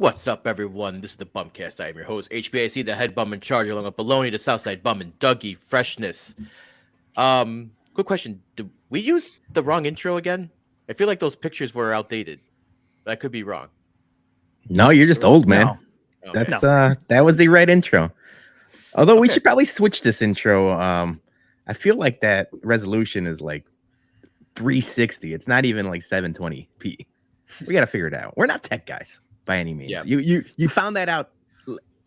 What's up, everyone? This is the BumCast. I am your host, HBIC, the head bum in charge, along with Baloney, the Southside bum, and Dougie Freshness. Quick question: did we use the wrong intro again? I feel like those pictures were outdated. I could be wrong. No, you're just old, man. No. Okay. That's that was the right intro. Although we Okay. should probably switch this intro. I feel like that resolution is like 360. It's not even like 720p. We got to figure it out. We're not tech guys by any means. Yeah. You found that out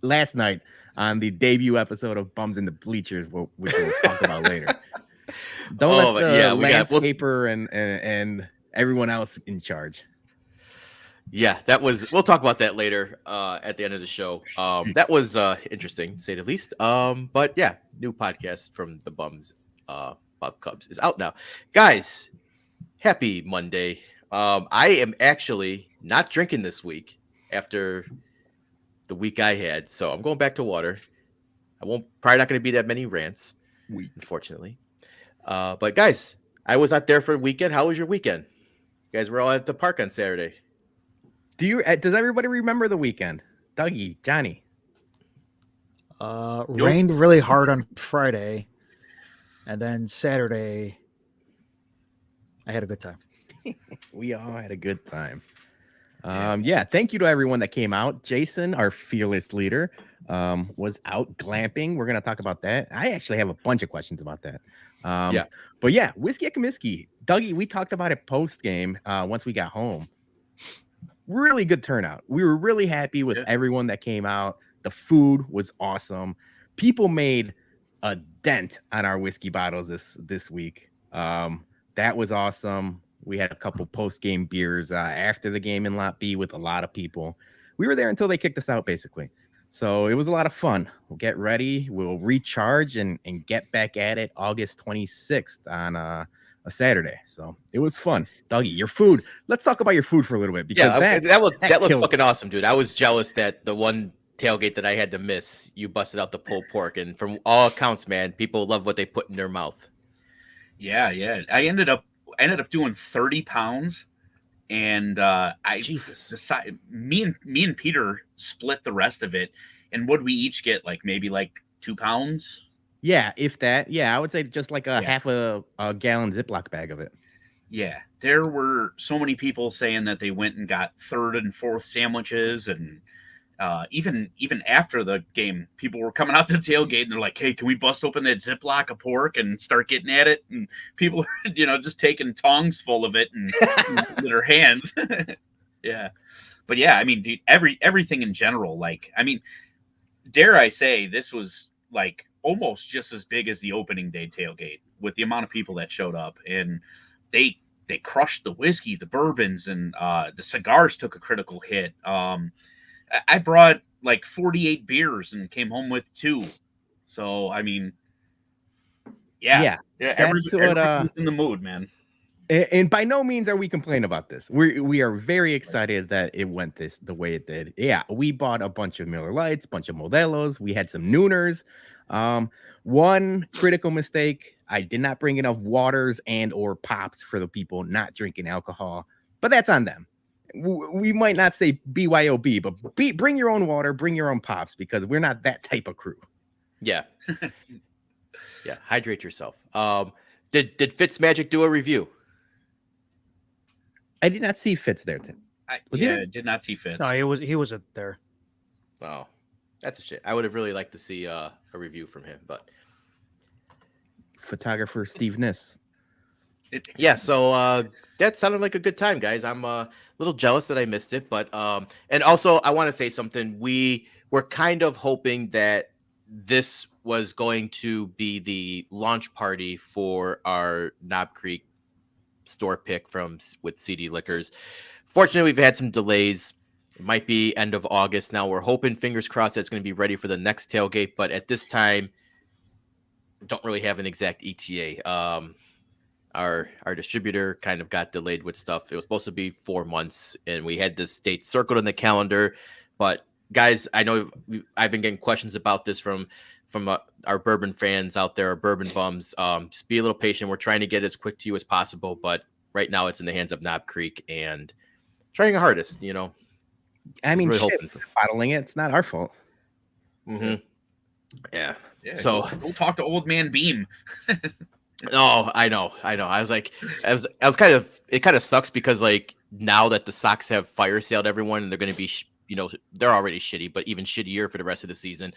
last night on the debut episode of Bums in the Bleachers, which we'll talk about later. Don't let the landscaper and everyone else in charge. Yeah, that was. We'll talk about that later at the end of the show. That was interesting, to say the least. But yeah, new podcast from the Bums about the Cubs is out now, guys. Happy Monday. I am actually not drinking this week after the week I had, so I'm going back to water. Probably not going to be that many rants, unfortunately. But guys, I was out there for a weekend. How was your weekend? You guys were all at the park on Saturday. Does everybody remember the weekend? Dougie, Johnny. Rained really hard on Friday, and then Saturday, I had a good time. We all had a good time. Yeah, thank you to everyone that came out. Jason, our fearless leader, was out glamping. We're gonna talk about that. I actually have a bunch of questions about that. But yeah, Whiskey at Comiskey. Dougie, we talked about it post game once we got home. Really good turnout. We were really happy with everyone that came out. The food was awesome. People made a dent on our whiskey bottles this week. That was awesome. We had a couple post-game beers after the game in Lot B with a lot of people. We were there until they kicked us out, basically. So it was a lot of fun. We'll get ready. We'll recharge and get back at it August 26th on a Saturday. So it was fun. Dougie, your food. Let's talk about your food for a little bit. Because that looked fucking awesome, dude. I was jealous that the one tailgate that I had to miss, you busted out the pulled pork, and from all accounts, man, people love what they put in their mouth. Yeah. I ended up doing 30 pounds, and me and Peter split the rest of it. And would we each get maybe 2 pounds? Yeah, if that. Yeah, I would say just like half a gallon Ziploc bag of it. Yeah, there were so many people saying that they went and got third and fourth sandwiches, and even after the game, people were coming out to the tailgate and they're like, "Hey, can we bust open that Ziploc of pork and start getting at it?" And people were, just taking tongs full of it and with their hands. Yeah, but yeah, I mean, dude, everything in general, dare I say, this was almost just as big as the opening day tailgate with the amount of people that showed up, and they crushed the whiskey, the bourbons, and the cigars took a critical hit. I brought 48 beers and came home with 2. So I mean, everyone's in the mood, man. And by no means are we complaining about this. We are very excited that it went the way it did. Yeah, we bought a bunch of Miller Lights, a bunch of Modelos. We had some Nooners. One critical mistake: I did not bring enough waters and or pops for the people not drinking alcohol. But that's on them. We might not say BYOB, but bring your own water, bring your own pops, because we're not that type of crew. Yeah. Yeah, hydrate yourself. Did Fitzmagic do a review? I did not see Fitz there, Tim. I did not see Fitz. No, he wasn't there. Oh, that's a shit. I would have really liked to see a review from him, but photographer Steve Niss. So that sounded like a good time, guys. I'm a little jealous that I missed it, but and also I want to say something. We were kind of hoping that this was going to be the launch party for our Knob Creek store pick with CD Liquors. Fortunately, we've had some delays. It might be end of August now. We're hoping, fingers crossed, that it's going to be ready for the next tailgate. But at this time, don't really have an exact ETA. Our distributor kind of got delayed with stuff. It was supposed to be 4 months, and we had this date circled in the calendar. But guys, I know I've been getting questions about this from our bourbon fans out there, our bourbon bums. Just be a little patient. We're trying to get as quick to you as possible, but right now it's in the hands of Knob Creek and trying our hardest. I mean, really shit, hoping for. bottling it. It's not our fault. Mm-hmm. Yeah. Yeah, So go talk to old man Beam. no, I know. I was like, I was kind of. It kind of sucks because like now that the Sox have fire saled everyone, and they're going to be, they're already shitty, but even shittier for the rest of the season.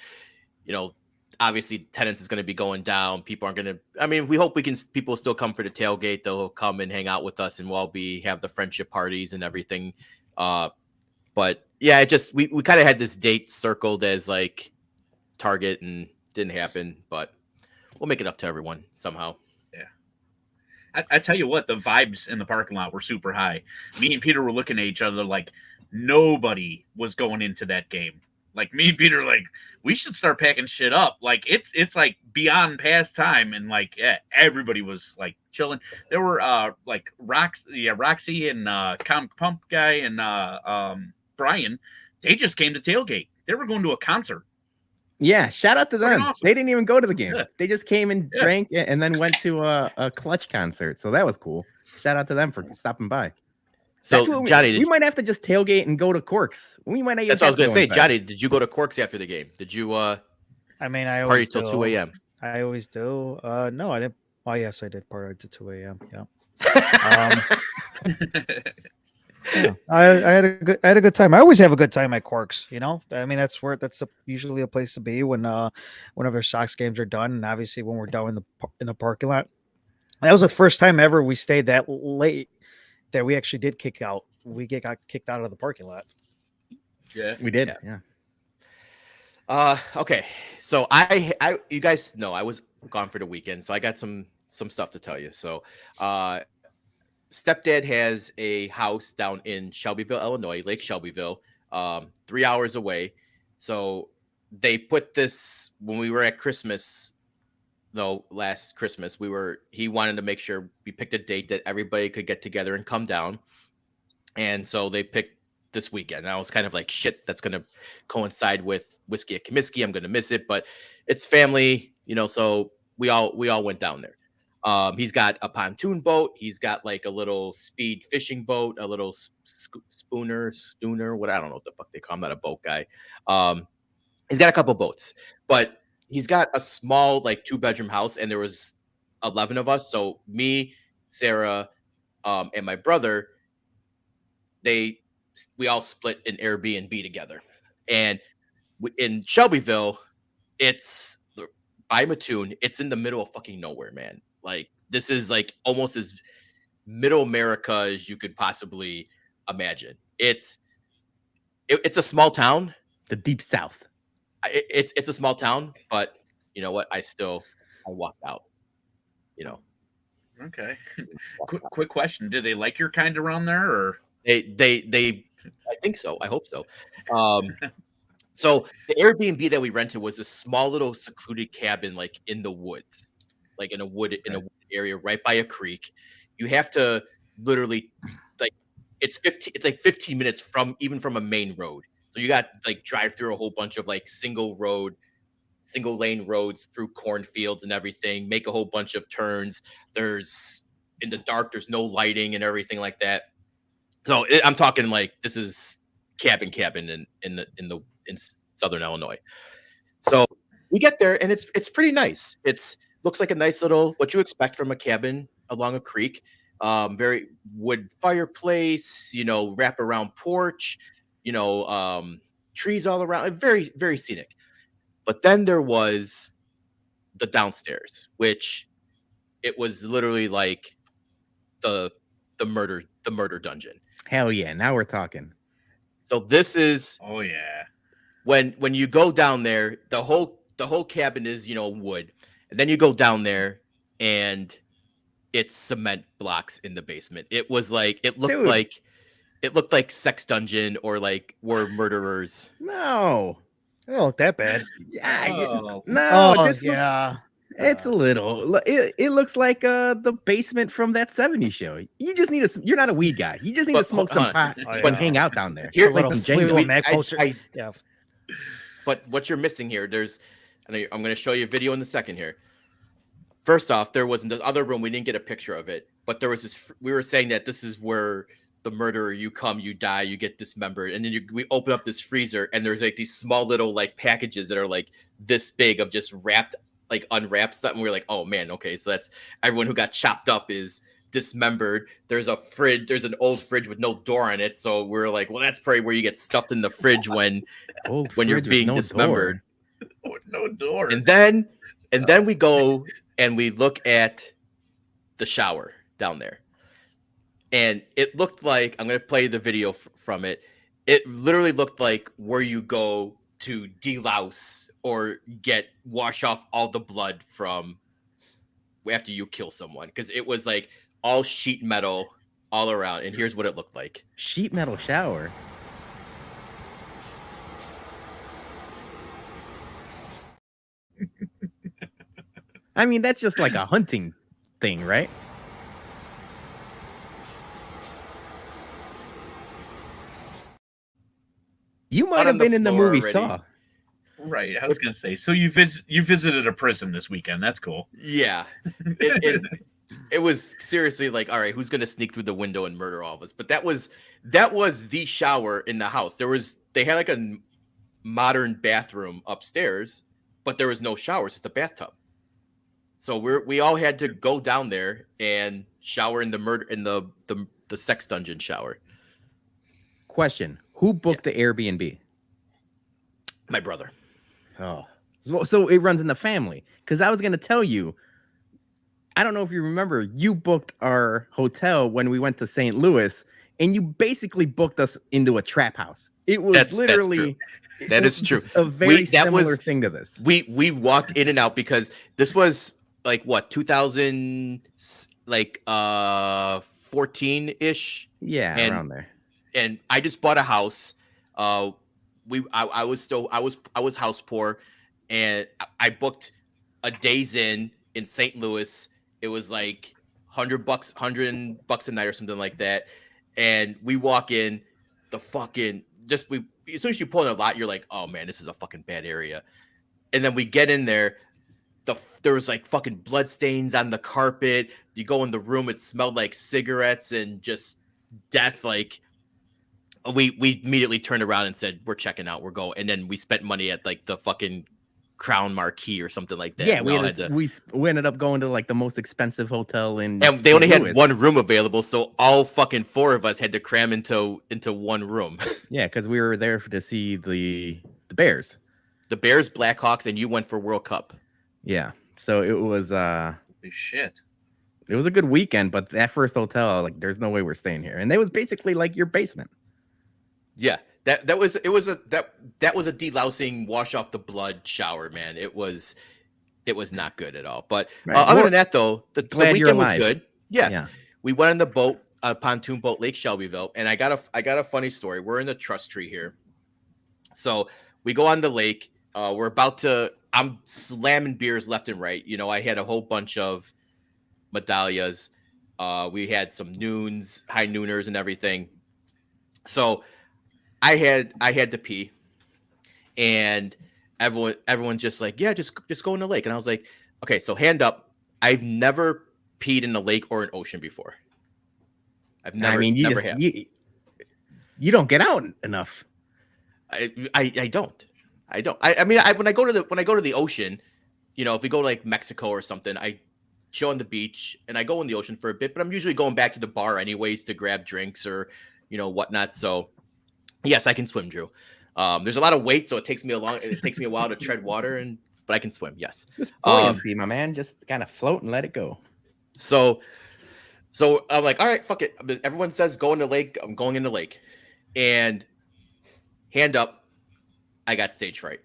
Obviously attendance is going to be going down. People aren't going to. I mean, we hope people still come for the tailgate. They'll come and hang out with us, and we'll have the friendship parties and everything. But yeah, we kind of had this date circled as like Target, and didn't happen. But we'll make it up to everyone somehow. I tell you what, the vibes in the parking lot were super high. Me and Peter were looking at each other like nobody was going into that game. Like me and Peter, like we should start packing shit up. Like it's like beyond past time, and like everybody was like chilling. There were like Roxy and Pump guy and Brian. They just came to tailgate. They were going to a concert. Yeah, shout out to them. Awesome. They didn't even go to the game. Yeah. They just came and drank and then went to a Clutch concert. So that was cool. Shout out to them for stopping by. So Johnny, we might have to just tailgate and go to Corks. We might not. That's what I was going to say. Johnny, did you go to Corks after the game? Did you I mean, I party always till do. 2 a.m.? I always do. No, I didn't. Oh, yes, I did party till 2 a.m. Yeah. Yeah, I had a good time. I always have a good time at Corks. I mean that's usually a place to be whenever Sox games are done, and obviously when we're done in the parking lot. That was the first time ever we stayed that late that we actually did kick out. We got kicked out of the parking lot. Yeah, we did. Yeah. Okay. So you guys know I was gone for the weekend, so I got some stuff to tell you. So, stepdad has a house down in Shelbyville, Illinois, Lake Shelbyville, 3 hours away. So they put this when we were at Christmas. No, last Christmas he wanted to make sure we picked a date that everybody could get together and come down. And so they picked this weekend. And I was kind of like, shit, that's going to coincide with Whiskey at Comiskey. I'm going to miss it, but it's family, so we all went down there. He's got a pontoon boat. He's got like a little speed fishing boat, a little schooner, what, I don't know what the fuck they call him. I'm not a boat guy. He's got a couple boats, but he's got a small, like 2-bedroom house, and there was 11 of us. So me, Sarah, and my brother, we all split an Airbnb together. And in Shelbyville, it's by Mattoon. It's in the middle of fucking nowhere, man. Like this is like almost as middle America as you could possibly imagine. It's a small town, the deep South. It's a small town, but you know what? I walked out. Okay. Quick question: did they like your kind around there, or they? I think so. I hope so. So the Airbnb that we rented was a small little secluded cabin, like in the woods, like in a wood area right by a creek. You have to literally it's like 15 minutes from a main road. So you got like drive through a whole bunch of like single lane roads through cornfields and everything, make a whole bunch of turns. In the dark, there's no lighting and everything like that. So I'm talking like this is cabin in Southern Illinois. So we get there and it's pretty nice. Looks like a nice little, what you expect from a cabin along a creek. Very wood fireplace, wrap around porch, trees all around. Very, very scenic. But then there was the downstairs, which it was literally like the murder dungeon. Hell yeah! Now we're talking. So this is when you go down there, the whole cabin is wood, and then you go down there and it's cement blocks in the basement. It was like it looked like Sex Dungeon or like Were Murderers. No. It don't look that bad. Yeah. It's a little. It looks like the basement from that '70s show. You just need you're not a weed guy. You just need to smoke some pot and hang out down there. Here, like some Fleetwood Mac poster. Yeah. But what you're missing here, I'm going to show you a video in a second here. First off, there was the other room. We didn't get a picture of it, but there was this. We were saying that this is where the murderer, you come, you die, you get dismembered, and then we open up this freezer, and there's like these small little like packages that are like this big of just wrapped, like unwrapped stuff, and we're like, oh man, okay, so that's everyone who got chopped up is dismembered. There's a fridge, there's an old fridge with no door on it, so we're like, well, that's probably where you get stuffed in the fridge when you're being dismembered. No door. And then we go and we look at the shower down there. And it looked like, I'm going to play the video from it. It literally looked like where you go to delouse or wash off all the blood from after you kill someone. Because it was like all sheet metal all around. And here's what it looked like. Sheet metal shower. I mean, that's just like a hunting thing, right? You might have been in the movie Saw. Right. I was going to say, so you visited a prison this weekend. That's cool. Yeah. It was seriously like, all right, who's going to sneak through the window and murder all of us? But that was the shower in the house. They had like a modern bathroom upstairs, but there was no shower. It's just a bathtub. So we all had to go down there and shower in the sex dungeon shower. Question: who booked the Airbnb? My brother. Oh, so it runs in the family. Because I was going to tell you, I don't know if you remember, you booked our hotel when we went to St. Louis, and you basically booked us into a trap house. It was literally. That is true. A very similar thing to this. We walked in and out because this was like what 2000 like 14-ish. Yeah, around there. And I just bought a house. I was house poor, and I booked a Days Inn in St. Louis. It was like $100 a night or something like that. And we walk in, as soon as you pull in a lot, you're like, oh man, this is a fucking bad area. And then we get in there, there was like fucking blood stains on the carpet. You go in the room, it smelled like cigarettes and just death. Like we immediately turned around and said, we're checking out, we're going. And then we spent money at like the fucking Crown Marquis or something like that. Yeah, we ended up going to like the most expensive hotel in. And they only had one room available, so all fucking four of us had to cram into one room. Yeah, because we were there to see the Bears, Blackhawks, and you went for World Cup. Yeah, so it was Holy shit. It was a good weekend, but that first hotel, like, there's no way we're staying here, and it was basically like your basement. Yeah. That was a delousing, wash off the blood shower, man. It was not good at all. But other than that, though, the weekend was good. Yes, yeah. We went on the boat, pontoon boat, Lake Shelbyville, and I got a funny story. We're in the trust tree here, so we go on the lake. I'm slamming beers left and right. You know, I had a whole bunch of medallias. We had some noons, high nooners, and everything. So I had to pee, and everyone's just like, yeah, just go in the lake. And I was like, okay, so hand up. I've never peed in a lake or an ocean before. I've never. I mean, you don't get out enough. I don't. I mean, when I go to the ocean, you know, if we go to like Mexico or something, I chill on the beach and I go in the ocean for a bit. But I'm usually going back to the bar anyways to grab drinks or whatnot. So. Yes, I can swim, Drew. There's a lot of weight, so it takes me a while to tread water, but I can swim. Yes, just buoyancy, my man. Just kind of float and let it go. So I'm like, all right, fuck it. Everyone says go in the lake. I'm going in the lake, and hand up, I got stage fright.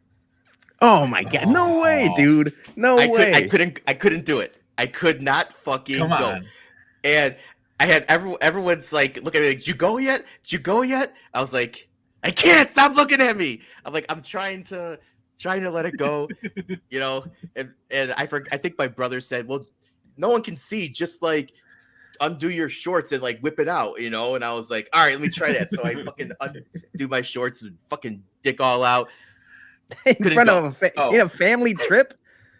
Oh my god! No way, dude! No way! I couldn't do it. I could not fucking go. And I had everyone's like, look at me like, did you go yet? I was like, I can't, stop looking at me. I'm like, I'm trying to let it go, you know? And I think my brother said, well, no one can see, just like undo your shorts and like whip it out, you know? And I was like, all right, let me try that. So I fucking undo my shorts and fucking dick all out. In front of a family trip?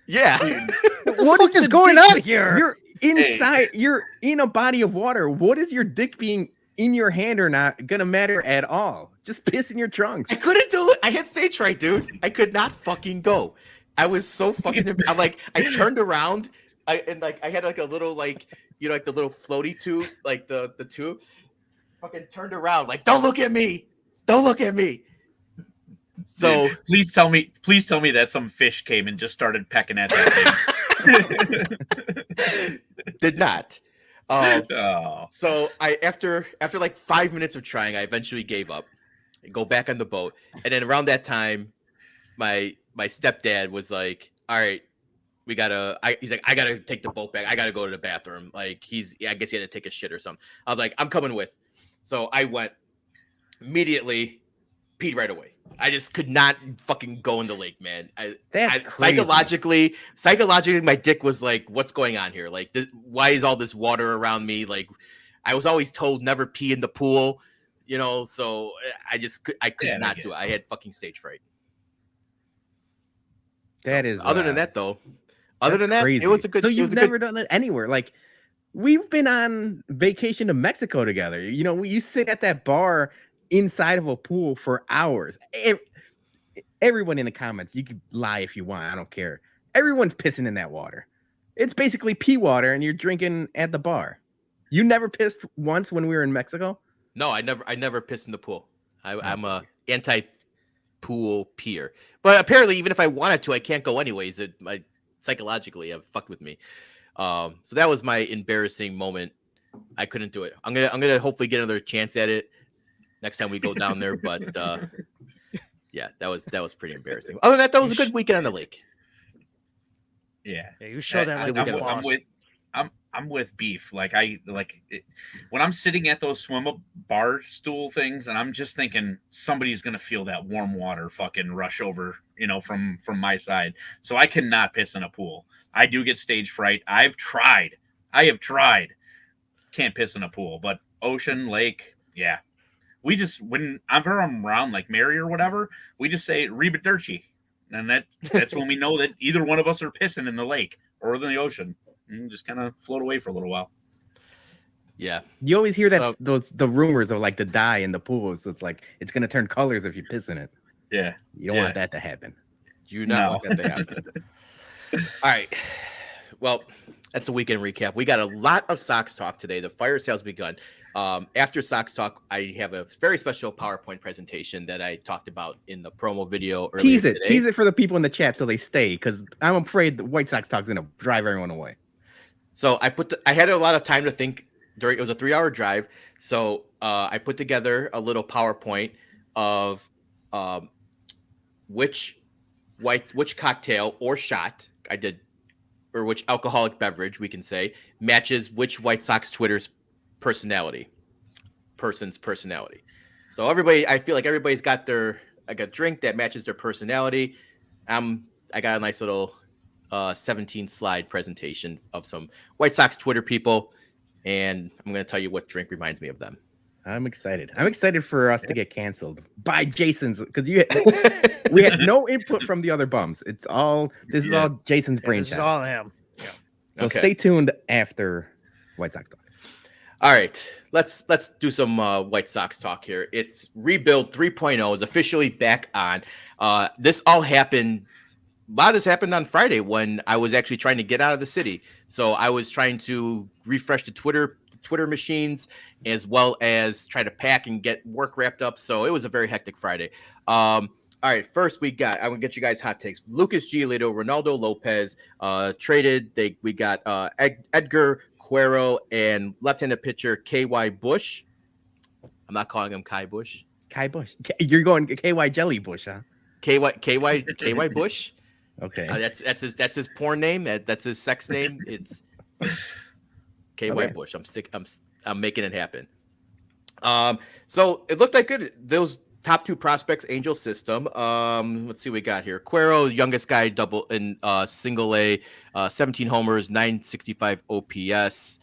Yeah. What is going on here? You're inside. You're in a body of water. What is your dick being in your hand or not gonna matter at all. Just piss in your trunks. I couldn't do it. I had stage fright, dude. I could not fucking go. I was so fucking. I'm like, I turned around, I had like a little like like the little floaty tube, like the tube. Fucking turned around, like, don't look at me, don't look at me. So please tell me that some fish came and just started pecking at that thing. Did not. So I after like 5 minutes of trying, I eventually gave up. I go back on the boat, and then around that time, my stepdad was like, "All right, he's like, I gotta take the boat back. I gotta go to the bathroom. Like I guess he had to take a shit or something." I was like, "I'm coming with." So I went immediately, peed right away. I just could not fucking go in the lake, man. Psychologically, my dick was like, "What's going on here? Like, why is all this water around me?" Like, I was always told never pee in the pool, So I could not do it. I had fucking stage fright. That is. Other than that, crazy. It was a good. So you've never done it anywhere, like. We've been on vacation to Mexico together. You sit at that bar inside of a pool for hours. Everyone in the comments, you can lie if you want. I don't care. Everyone's pissing in that water. It's basically pee water, and you're drinking at the bar. You never pissed once when we were in Mexico? No, I never pissed in the pool. I'm a anti-pool peer. But apparently, even if I wanted to, I can't go anyways. Psychologically, it fucked with me. So that was my embarrassing moment. I couldn't do it. I'm gonna hopefully get another chance at it next time we go down there. But yeah, that was pretty embarrassing. Other than that was a good weekend on the lake. Yeah, you show that. I'm with beef. Like when I'm sitting at those swim up bar stool things, and I'm just thinking somebody's gonna feel that warm water fucking rush over, from my side. So I cannot piss in a pool. I do get stage fright. I have tried. Can't piss in a pool, but ocean, lake, yeah. We just, whenever I'm around like Mary or whatever, we just say Ribadirci. And that's when we know that either one of us are pissing in the lake or in the ocean, and just kind of float away for a little while. Yeah. You always hear that the rumors of like the dye in the pools. So it's like it's gonna turn colors if you piss in it. Yeah. You don't want that to happen. You do not want that to happen. All right. Well, that's the weekend recap. We got a lot of Sox talk today. The fire sale's begun. After Sox talk, I have a very special PowerPoint presentation that I talked about in the promo video earlier today. Tease it for the people in the chat so they stay, because I'm afraid the White Sox talk is going to drive everyone away. So I had a lot of time to think. It was a 3-hour drive. So I put together a little PowerPoint of which cocktail or shot I did, or which alcoholic beverage we can say matches which White Sox person's personality. So I feel like everybody's got a drink that matches their personality. I got a nice little 17 slide presentation of some White Sox Twitter people, and I'm going to tell you what drink reminds me of them. I'm excited. I'm excited for us to get canceled by Jason's, because we had no input from the other bums. This is all Jason's brainchild. This is all him. Yeah. So stay tuned after White Sox talk. All right, let's do some White Sox talk here. It's Rebuild 3.0 is officially back on. This all happened. A lot of this happened on Friday when I was actually trying to get out of the city. So I was trying to refresh the Twitter machines, as well as try to pack and get work wrapped up. So it was a very hectic Friday. All right, first I'm gonna get you guys hot takes. Lucas Giolito, Ronaldo Lopez traded. We got Edgar Cuero and left-handed pitcher KY Bush. I'm not calling him Kai Bush. Kai Bush. You're going KY Jelly Bush, huh? KY Bush. Okay. That's his porn name. That's his sex name. It's KY Bush. I'm making it happen. So it looked like good. Those top two prospects, Angel System. Let's see what we got here. Cuero, youngest guy, double in single A, 17 homers, 965 OPS.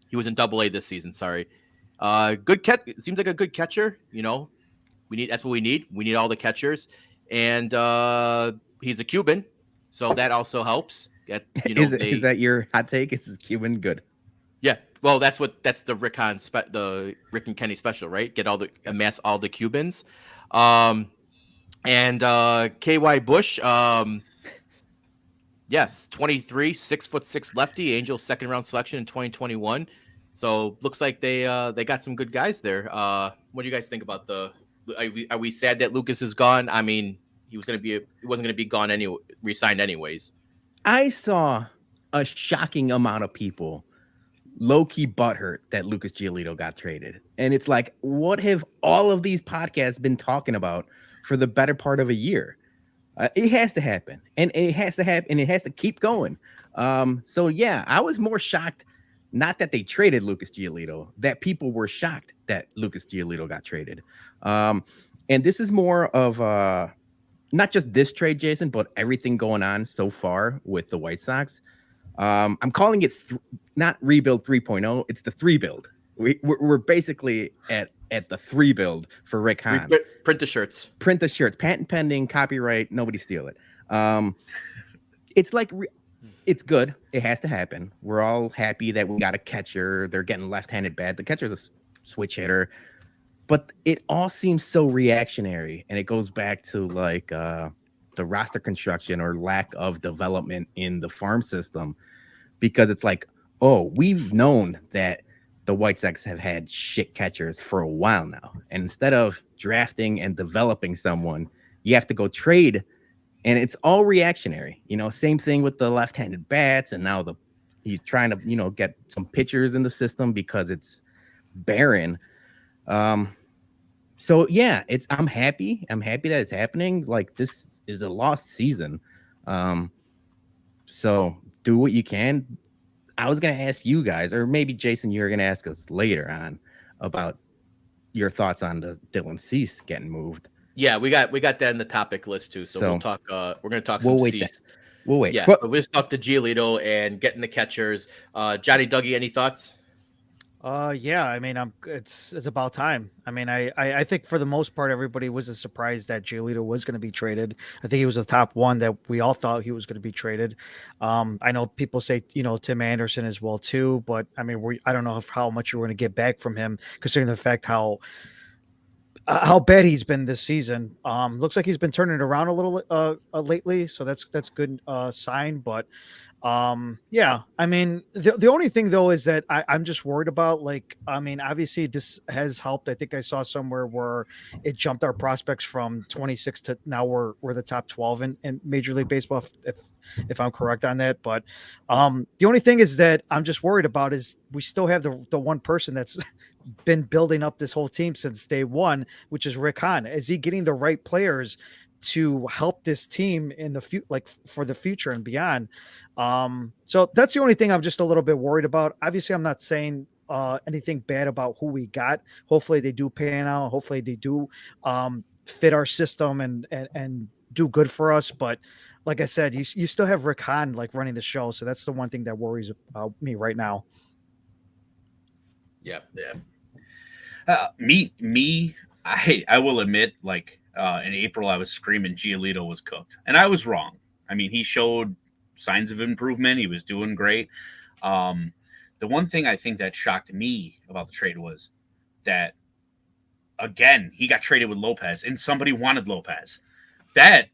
He was in double A this season. Sorry. Good catch. Seems like a good catcher. That's what we need. We need all the catchers, and he's a Cuban, so that also helps. Is that your hot take? Is Cuban good? Yeah, Well, that's the Rick Hahn the Rick and Kenny special, right? Amass all the Cubans. And KY Bush, yes, 23, 6'6" lefty, Angels second round selection in 2021. So looks like they got some good guys there. What do you guys think about are we sad that Lucas is gone? I mean, he wasn't gonna be gone anyway, resigned anyways. I saw a shocking amount of people low-key butthurt that Lucas Giolito got traded. And it's like, what have all of these podcasts been talking about for the better part of a year? It has to happen. And it has to happen, and it has to keep going. So yeah, I was more shocked, not that they traded Lucas Giolito, that people were shocked that Lucas Giolito got traded. And this is more of not just this trade, Jason, but everything going on so far with the White Sox. I'm calling it not rebuild 3.0. It's the 3 build. We're basically at the 3 build for Rick Hahn. Print the shirts. Patent pending, copyright, nobody steal it. It's like it's good. It has to happen. We're all happy that we got a catcher. They're getting left-handed bat. The catcher's a switch hitter, but it all seems so reactionary, and it goes back to like the roster construction or lack of development in the farm system, because it's like, oh, we've known that the White Sox have had shit catchers for a while now, and instead of drafting and developing someone, you have to go trade. And it's all reactionary, same thing with the left-handed bats. And now he's trying to, get some pitchers in the system because it's barren. So yeah, I'm happy. I'm happy that it's happening. Like, this is a lost season. So do what you can. I was going to ask you guys, or maybe Jason, you're going to ask us later on about your thoughts on the Dylan Cease getting moved. Yeah, we got that in the topic list too. So we'll talk. We're going to talk some Cease. We'll wait. Yeah, but we'll just talk to Giolito and getting the catchers. Johnny, Dougie, any thoughts? Yeah, I mean, it's about time. I mean, I think for the most part, everybody was surprised that Giolito was going to be traded. I think he was the top one that we all thought he was going to be traded. I know people say, Tim Anderson as well too, but I mean, I don't know how much you're going to get back from him, considering the fact how bad he's been this season. Looks like he's been turning it around a little lately, so that's good sign. But yeah, I mean, the only thing though is that I'm just worried about, like, I mean, obviously this has helped. I think I saw somewhere where it jumped our prospects from 26 to now we're the top 12 in Major League Baseball, if I'm correct on that. But the only thing is that I'm just worried about is we still have the one person that's been building up this whole team since day one, which is Rick Hahn. Is he getting the right players to help this team in the like for the future and beyond? So that's the only thing I'm just a little bit worried about. Obviously, I'm not saying anything bad about who we got. Hopefully they do pan out. Hopefully they do fit our system and do good for us. But like I said, you still have Rick Hahn like running the show. So that's the one thing that worries about me right now. Yeah. I will admit, like, in April, I was screaming Giolito was cooked, and I was wrong. I mean, he showed signs of improvement. He was doing great. The one thing I think that shocked me about the trade was that, again, he got traded with Lopez, and somebody wanted Lopez. That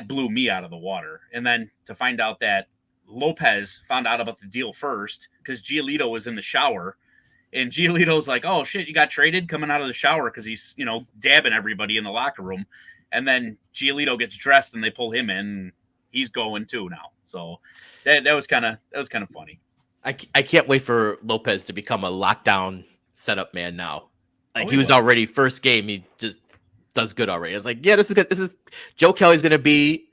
blew me out of the water. And then to find out that Lopez found out about the deal first because Giolito was in the shower. And Giolito's like, oh, shit, you got traded, coming out of the shower because he's, dabbing everybody in the locker room. And then Giolito gets dressed and they pull him in. And he's going too now. So that was kind of funny. I can't wait for Lopez to become a lockdown setup man now. Like, he was already first game. He just does good already. It's like, yeah, this is good. This is Joe Kelly's going to be,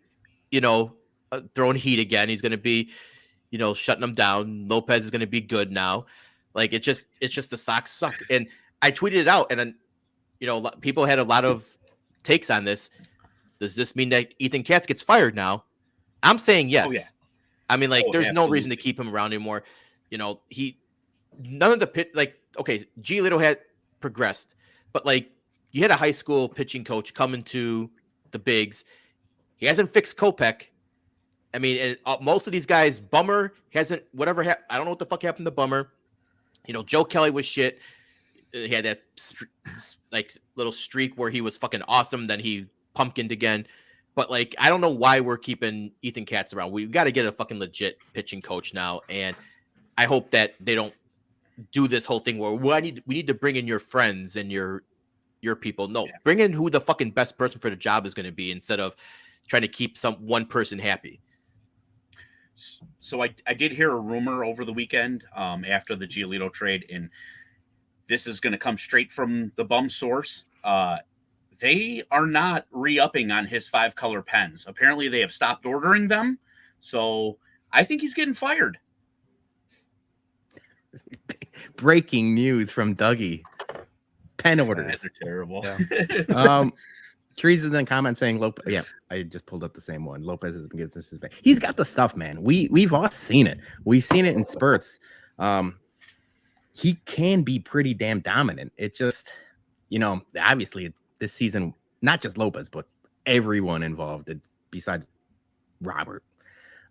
throwing heat again. He's going to be, shutting them down. Lopez is going to be good now. Like, it's just the Sox suck. And I tweeted it out, and then, people had a lot of takes on this. Does this mean that Ethan Katz gets fired now? I'm saying yes. Oh, yeah. I mean, like, there's absolutely no reason to keep him around anymore. None of the pit, like, okay, Giolito had progressed, but like, you had a high school pitching coach coming to the bigs. He hasn't fixed Kopech. I mean, and most of these guys, Bummer hasn't, I don't know what the fuck happened to Bummer. Joe Kelly was shit. He had that like little streak where he was fucking awesome. Then he pumpkined again. But like, I don't know why we're keeping Ethan Katz around. We've got to get a fucking legit pitching coach now. And I hope that they don't do this whole thing where we need to bring in your friends and your people. No, bring in who the fucking best person for the job is going to be instead of trying to keep one person happy. So I did hear a rumor over the weekend after the Giolito trade, and this is going to come straight from the bum source. They are not re-upping on his 5-color pens. Apparently they have stopped ordering them. So I think he's getting fired. Breaking news from Dougie. Pen orders. They're terrible. Yeah. Teresa's in comments saying Lopez. Yeah, I just pulled up the same one. Lopez has been getting this. He's got the stuff, man. We've all seen it. We've seen it in spurts. He can be pretty damn dominant. It just, obviously this season, not just Lopez, but everyone involved besides Robert.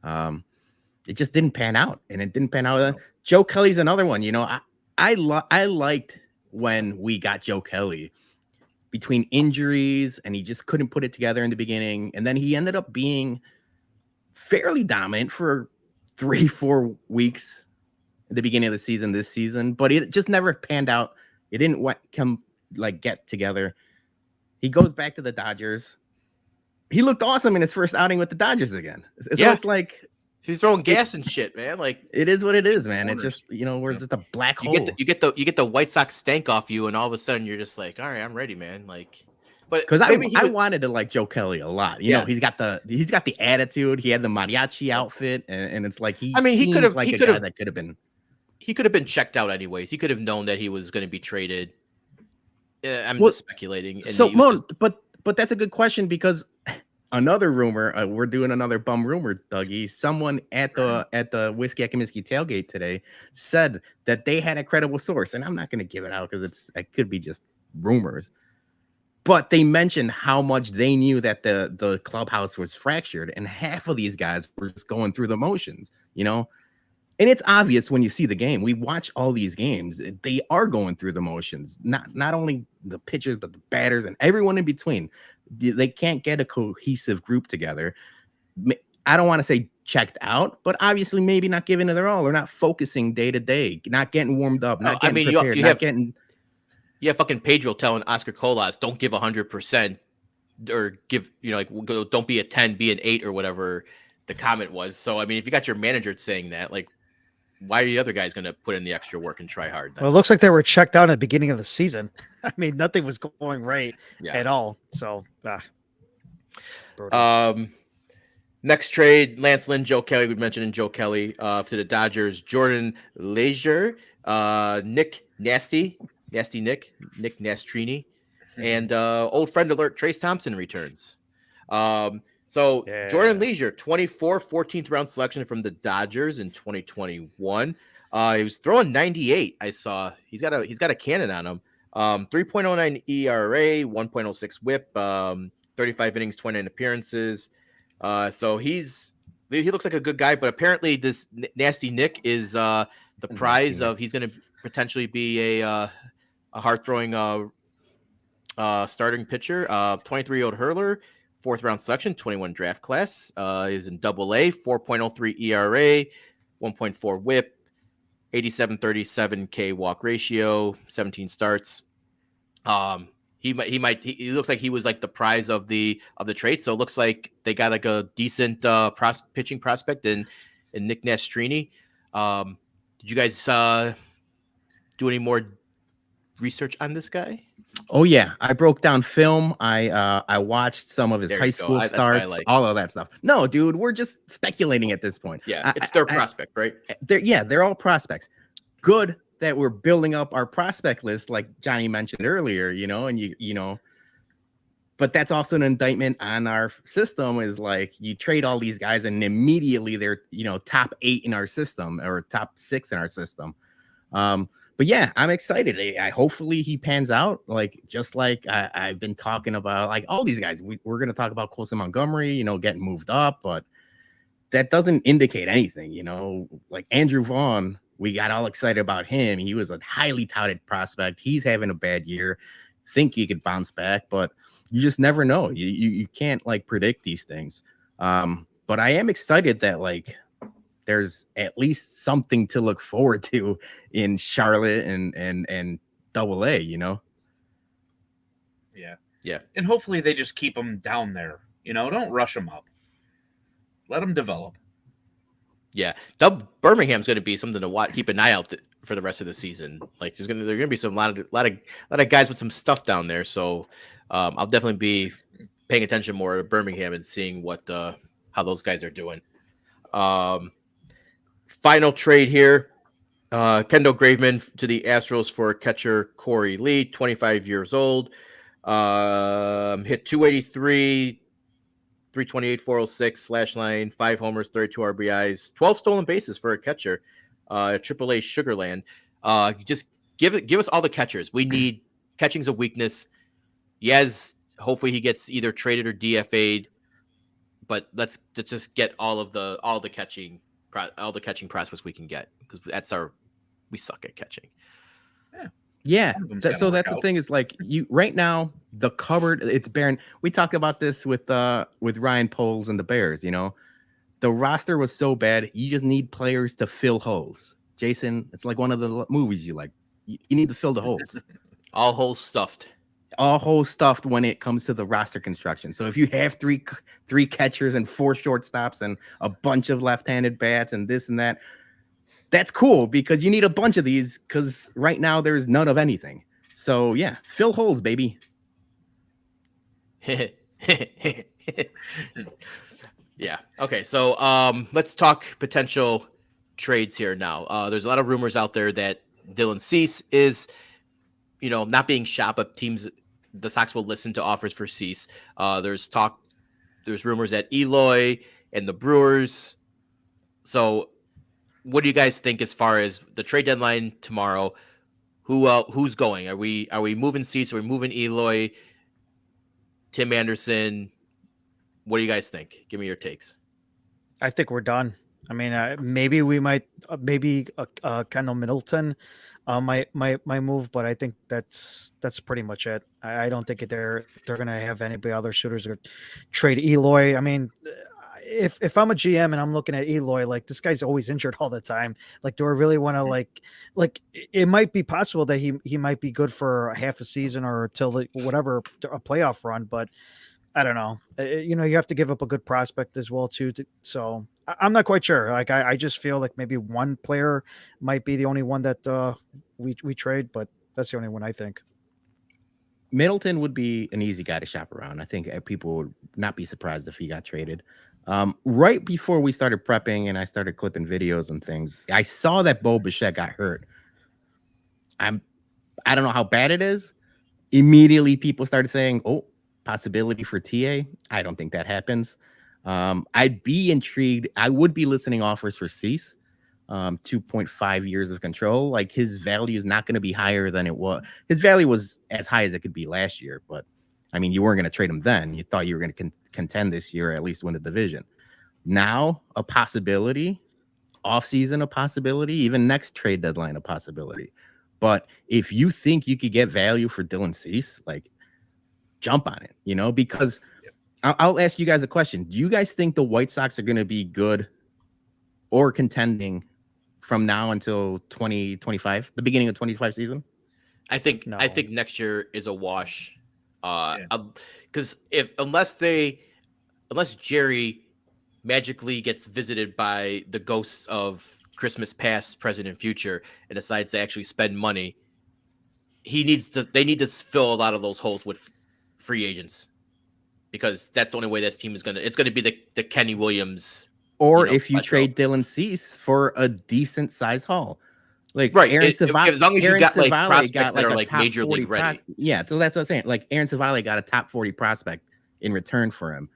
It just didn't pan out, and it didn't pan out. Joe Kelly's another one. I liked when we got Joe Kelly between injuries, and he just couldn't put it together in the beginning, and then he ended up being fairly dominant for 3-4 weeks at the beginning of the season this season, but it just never panned out. It didn't get together. He goes back to the Dodgers. He looked awesome in his first outing with the Dodgers again. So it's like he's throwing gas and shit, man. Like, it is what it is, man. It's just, we're just a black hole. You get the White Sox stank off you, and all of a sudden you're just like, all right, I'm ready, man. Like, but because I wanted to like Joe Kelly a lot. He's got the attitude. He had the mariachi outfit, and it's like he could have been. He could have been checked out anyways. He could have known that he was going to be traded. I'm just speculating. But that's a good question, because another rumor, we're doing another bum rumor, Dougie. Someone at the Whiskey Akaminsky tailgate today said that they had a credible source, and I'm not going to give it out because it could be just rumors. But they mentioned how much they knew that the clubhouse was fractured, and half of these guys were just going through the motions, And it's obvious when you see the game. We watch all these games. They are going through the motions. Not only the pitchers, but the batters and everyone in between. They can't get a cohesive group together. I don't want to say checked out, but obviously maybe not giving it their all, or not focusing day to day, not getting warmed up, not getting prepared, you have fucking Pedro telling Oscar Colas, don't give 100%, or give, don't be a 10, be an 8, or whatever the comment was. So, I mean, if you got your manager saying that, like, why are the other guys going to put in the extra work and try hard? Well, it looks like they were checked out at the beginning of the season. I mean, nothing was going right at all. So, next trade, Lance Lynn, Joe Kelly. We mentioned Joe Kelly to the Dodgers. Jordan Leisure, Nick Nastrini, and old friend alert, Trace Thompson returns. Jordan Leisure, 14th round selection from the Dodgers in 2021. He was throwing 98. I saw he's got a cannon on him. 3.09 ERA, 1.06 WHIP, 35 innings, 29 appearances. So he looks like a good guy, but apparently this Nasty Nick is the prize of he's going to potentially be a hard throwing starting pitcher. 23-year-old hurler. 4th round selection, 21 draft class, is in AA, 4.03 ERA, 1.4 WHIP, 87-37 K walk ratio, 17 starts. He looks like he was like the prize of the trade. So it looks like they got like a decent pitching prospect in Nick Nastrini. Did you guys do any more research on this guy? Oh yeah, I broke down film. I watched some of his high school starts, all of that stuff. No, dude, we're just speculating at this point. Yeah, it's their prospect, right? They're all prospects. Good that we're building up our prospect list, like Johnny mentioned earlier. And but that's also an indictment on our system. Is like you trade all these guys, and immediately they're top 8 in our system or top 6 in our system. But yeah, I'm excited. Hopefully he pans out, just like I've been talking about, like all these guys. We're going to talk about Colson Montgomery, getting moved up, but that doesn't indicate anything. Like Andrew Vaughn we got all excited about him. He was a highly touted prospect. He's having a bad year. Think he could bounce back, but you just never know. You can't like predict these things. But I am excited that like there's at least something to look forward to in Charlotte and Double A, you know? Yeah. And hopefully they just keep them down there. You know, don't rush them up. Let them develop. Yeah, Birmingham's going to be something to watch, keep an eye out for the rest of the season. Like there's going to be a lot of guys with some stuff down there. So I'll definitely be paying attention more to Birmingham and seeing what how those guys are doing. Final trade here: Kendall Graveman to the Astros for catcher Corey Lee, 25 years old. Hit 283. 328, 406, slash line, 5 homers, 32 RBIs, 12 stolen bases for a catcher. AAA Sugarland. Just give us all the catchers. We need catching's a weakness. Yes, hopefully he gets either traded or DFA'd. But let's just get all the catching prospects we can get, because we suck at catching. Yeah. So that's the thing is like you right now, the cupboard, it's barren. We talked about this with Ryan Poles and the Bears, you know, the roster was so bad. You just need players to fill holes. Jason, it's like one of the movies you like. You need to fill the holes. All holes stuffed. All holes stuffed when it comes to the roster construction. So if you have three catchers and 4 shortstops and a bunch of left-handed bats and this and that, that's cool, because you need a bunch of these, because right now there's none of anything. So yeah, fill holes, baby. Yeah. Okay. So let's talk potential trades here now. There's a lot of rumors out there that Dylan Cease is, not being shopped, but the Sox will listen to offers for Cease. There's rumors that Eloy and the Brewers. So what do you guys think as far as the trade deadline tomorrow? Who's going? Are we moving Cease? Are we moving Eloy? Tim Anderson? What do you guys think? Give me your takes. I think we're done. I mean, maybe we might, Kendall Middleton might move, but I think that's pretty much it. I don't think they're going to have anybody other shooters or trade Eloy. I mean, if I'm a GM and I'm looking at Eloy, like, this guy's always injured all the time. Like, do I really want to like it might be possible that he might be good for a half a season or till a playoff run, but I don't know. You have to give up a good prospect as well too. So I'm not quite sure. Like, I just feel like maybe one player might be the only one that we trade, but that's the only one I think. Middleton would be an easy guy to shop around. I think people would not be surprised if he got traded. Right before we started prepping and I started clipping videos and things, I saw that Bo Bichette got hurt. I don't know how bad it is. Immediately people started saying, oh, possibility for TA. I don't think that happens. I'd be intrigued. I would be listening offers for Cease. 2.5 years of control. Like, his value is not going to be higher than it was. His value was as high as it could be last year, but I mean, you weren't going to trade him then. You thought you were going to contend this year, at least win the division. Now, a possibility. Offseason, a possibility. Even next trade deadline, a possibility. But if you think you could get value for Dylan Cease, like, jump on it, because I'll ask you guys a question. Do you guys think the White Sox are going to be good or contending from now until 2025, the beginning of 25 season? I think next year is a wash. Because unless Jerry magically gets visited by the ghosts of Christmas past, present, and future and decides to actually spend money, they need to fill a lot of those holes with free agents, because that's the only way this team is going to be the Kenny Williams. Or if you trade Dylan Cease for a decent size haul. Like, right, Aaron Savali, as long as you got like prospects that are a like top major league ready. Yeah, so that's what I'm saying. Like, Aaron Savali got a top 40 prospect in return for him.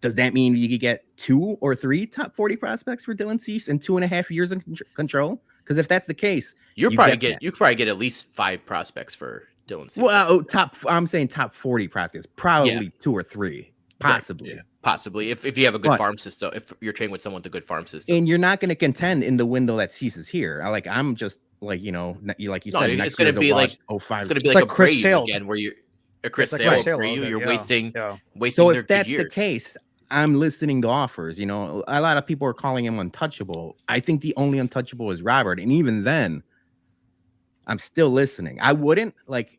Does that mean you could get 2 or 3 top 40 prospects for Dylan Cease in 2.5 years of control? Because if that's the case, you probably get at least 5 prospects for Dylan Cease. Well, I'm saying top 40 prospects, probably 2 or 3, possibly. Possibly, if you have a good But- farm system, if you're trading with someone with a good farm system. And you're not going to contend in the window that ceases here. I'm just like, like you No, said, it's next gonna year's a be like wash, 05. it's gonna be It's like, like a Chris Brave Sale. again, where you're a Chris It's like Sale, Chris Sale Brave, over there, you're yeah, wasting yeah. So their if that's good the years. case, I'm listening to offers. A lot of people are calling him untouchable. I think the only untouchable is Robert, and even then, I'm still listening. I wouldn't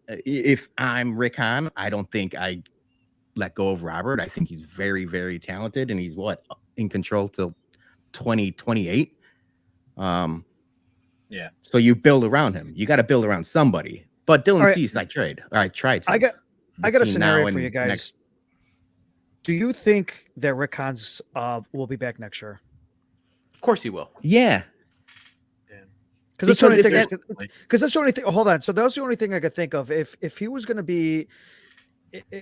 if I'm Rick Hahn. I don't think I let go of Robert. I think he's very, very talented, and he's in control till 2028. Yeah. So you build around him. You got to build around somebody. But Dylan All right. Cease, I tried to. I got a Between scenario now for and you guys. next- Do you think that Rick Hahn's will be back next year? Of course, he will. Yeah. Because that's the only Because thing. Because that's the only thing. Hold on. So that was the only thing I could think of. If he was going to be,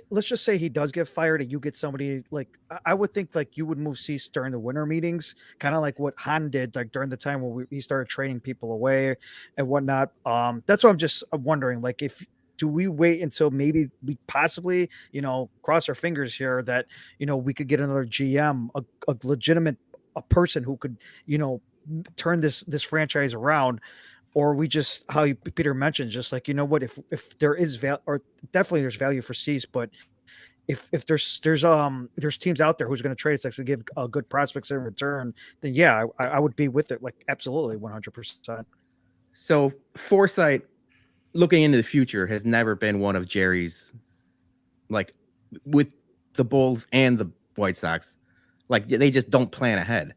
let's just say he does get fired, and you get somebody like I would think like you would move Cease during the winter meetings, kind of like what Hahn did, like during the time when he started trading people away and whatnot. That's what I'm wondering. Like, do we wait until maybe we possibly, cross our fingers here that we could get another GM, a legitimate person who could, turn this franchise around, or we just, how Peter mentioned, just like, what, if there is value, or definitely there's value for Cease, but if there's teams out there who's going to trade us actually give good prospects in return, then yeah, I would be with it, like absolutely 100%. So foresight, looking into the future, has never been one of Jerry's, like with the Bulls and the White Sox, like they just don't plan ahead.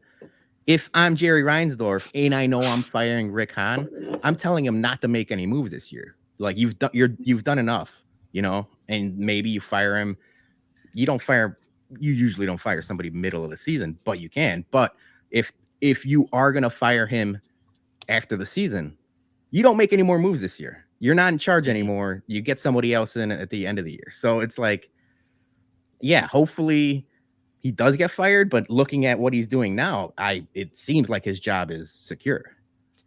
If I'm Jerry Reinsdorf and I know I'm firing Rick Hahn, I'm telling him not to make any moves this year. Like you've done enough, and maybe you fire him. You usually don't fire somebody middle of the season, but you can. But if you are gonna fire him after the season, you don't make any more moves this year. You're not in charge anymore. You get somebody else in at the end of the year. So it's like, yeah, hopefully he does get fired, but looking at what he's doing now, it seems like his job is secure.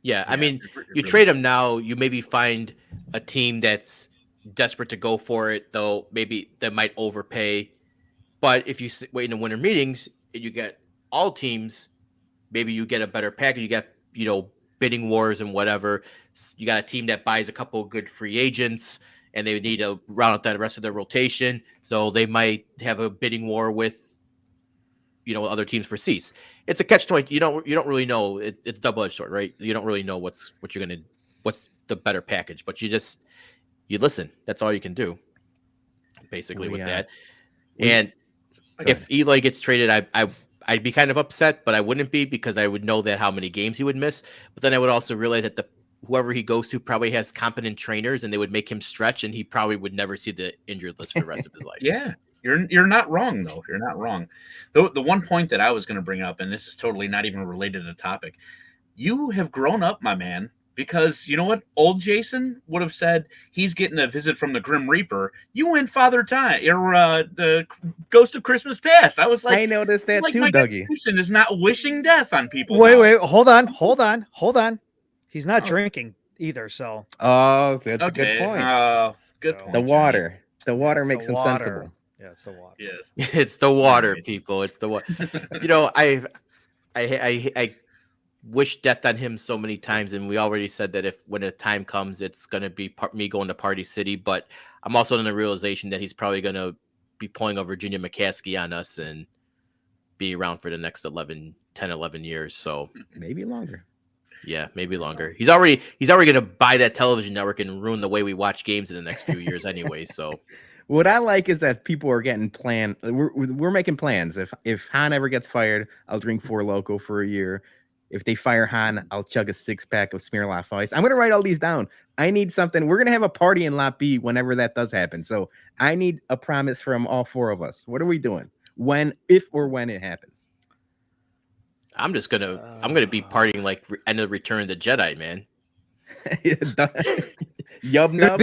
Yeah, I mean, it you really trade him now, you maybe find a team that's desperate to go for it, though maybe that might overpay. But if you wait in the winter meetings, and you get all teams, maybe you get a better package. You get, bidding wars and whatever. You got a team that buys a couple of good free agents, and they need to round out that rest of their rotation. So they might have a bidding war with, other teams for Cease. It's a catch-22. You don't really know. It's a double-edged sword, right? You don't really know what's the better package, but you listen. That's all you can do, basically, with that. And if Eloy gets traded, I'd be kind of upset, but I wouldn't be, because I would know that how many games he would miss. But then I would also realize that whoever he goes to probably has competent trainers, and they would make him stretch, and he probably would never see the injured list for the rest of his life. Yeah, you're not wrong, though. You're not wrong. The one point that I was going to bring up, and this is totally not even related to the topic, you have grown up, my man, because you know what? Old Jason would have said he's getting a visit from the Grim Reaper. You went Father Time, or the Ghost of Christmas Past. I was like, I noticed that too, my dad Dougie. Jason is not wishing death on people. Wait, hold on. He's not drinking either, so. Oh, that's a good point. Good point. The water. The water It's makes the him water. sensible. Yeah, it's the water. Yes. It's the water, Alright. people. It's the water. I wish death on him so many times, and we already said that when a time comes, it's gonna be me going to Party City. But I'm also in the realization that he's probably gonna be pulling a Virginia McCaskey on us and be around for the next 11 years. So Maybe longer. yeah, maybe longer. He's already gonna buy that television network and ruin the way we watch games in the next few years anyway. So What I like is that people are getting planned. We're making plans. If Hahn ever gets fired, I'll drink 4 Loco for a year. If they fire Hahn, I'll chug a 6-pack of Smirnoff Ice. I'm gonna write all these down. I need something. We're gonna have a party in Lot B whenever that does happen. So I need a promise from all 4 of us. What are we doing? If it happens? I'm gonna be partying like end of Return of the Jedi, man. Yub nub.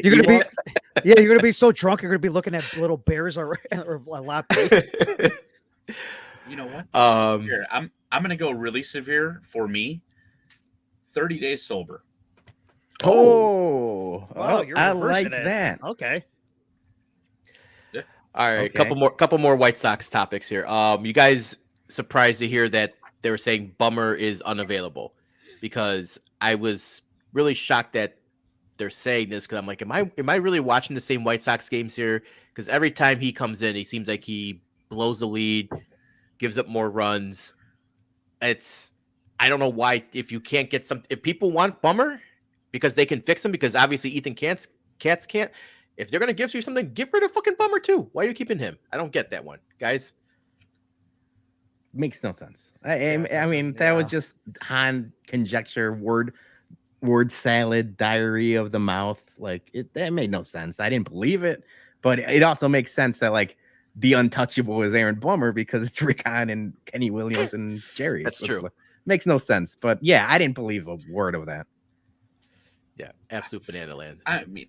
You're gonna be so drunk. You're gonna be looking at little bears or a lap. You know what? Um, Here, I'm gonna go really severe for me. 30 days sober. Oh, Wow, you're I reversing like it. that. Okay. All right, Okay. couple more White Sox topics here. You guys surprised to hear that they were saying Bummer is unavailable? Because I was really shocked that they're saying this, because I'm like, am I really watching the same White Sox games here? Because every time he comes in, he seems like he blows the lead, gives up more runs. I don't know why. If you can't get if people want Bummer because they can fix him, because obviously Ethan Katz can't. If they're gonna give you something, get rid of fucking Bummer too. Why are you keeping him? I don't get that one, guys. Makes no sense. Yeah, I mean, that was just Hahn conjecture, word salad, diarrhea of the mouth. Like that made no sense. I didn't believe it, but it also makes sense that like the untouchable is Aaron Bummer because it's Rick Hahn and Kenny Williams and Jerry. That's true. Makes no sense. But yeah, I didn't believe a word of that. Yeah, absolute banana land. I mean,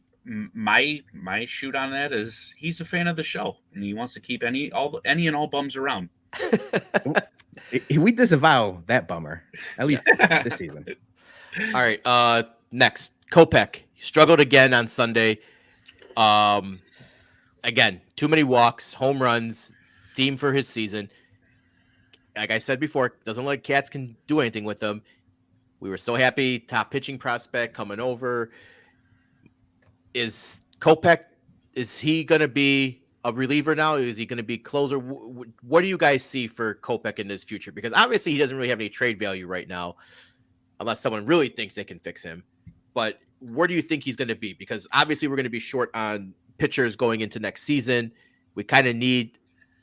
my shoot on that is he's a fan of the show and he wants to keep any and all bums around. We disavow that Bummer, at least this season. All right. Next, Kopech struggled again on Sunday. Again, too many walks, home runs, theme for his season. Like I said before, doesn't look like Cats can do anything with them. We were so happy, top pitching prospect coming over. Is Kopech, is he going to be a reliever now? Is he going to be closer? What do you guys see for Kopech in this future? Because obviously he doesn't really have any trade value right now, unless someone really thinks they can fix him. But where do you think he's going to be? Because obviously we're going to be short on pitchers going into next season. We kind of need,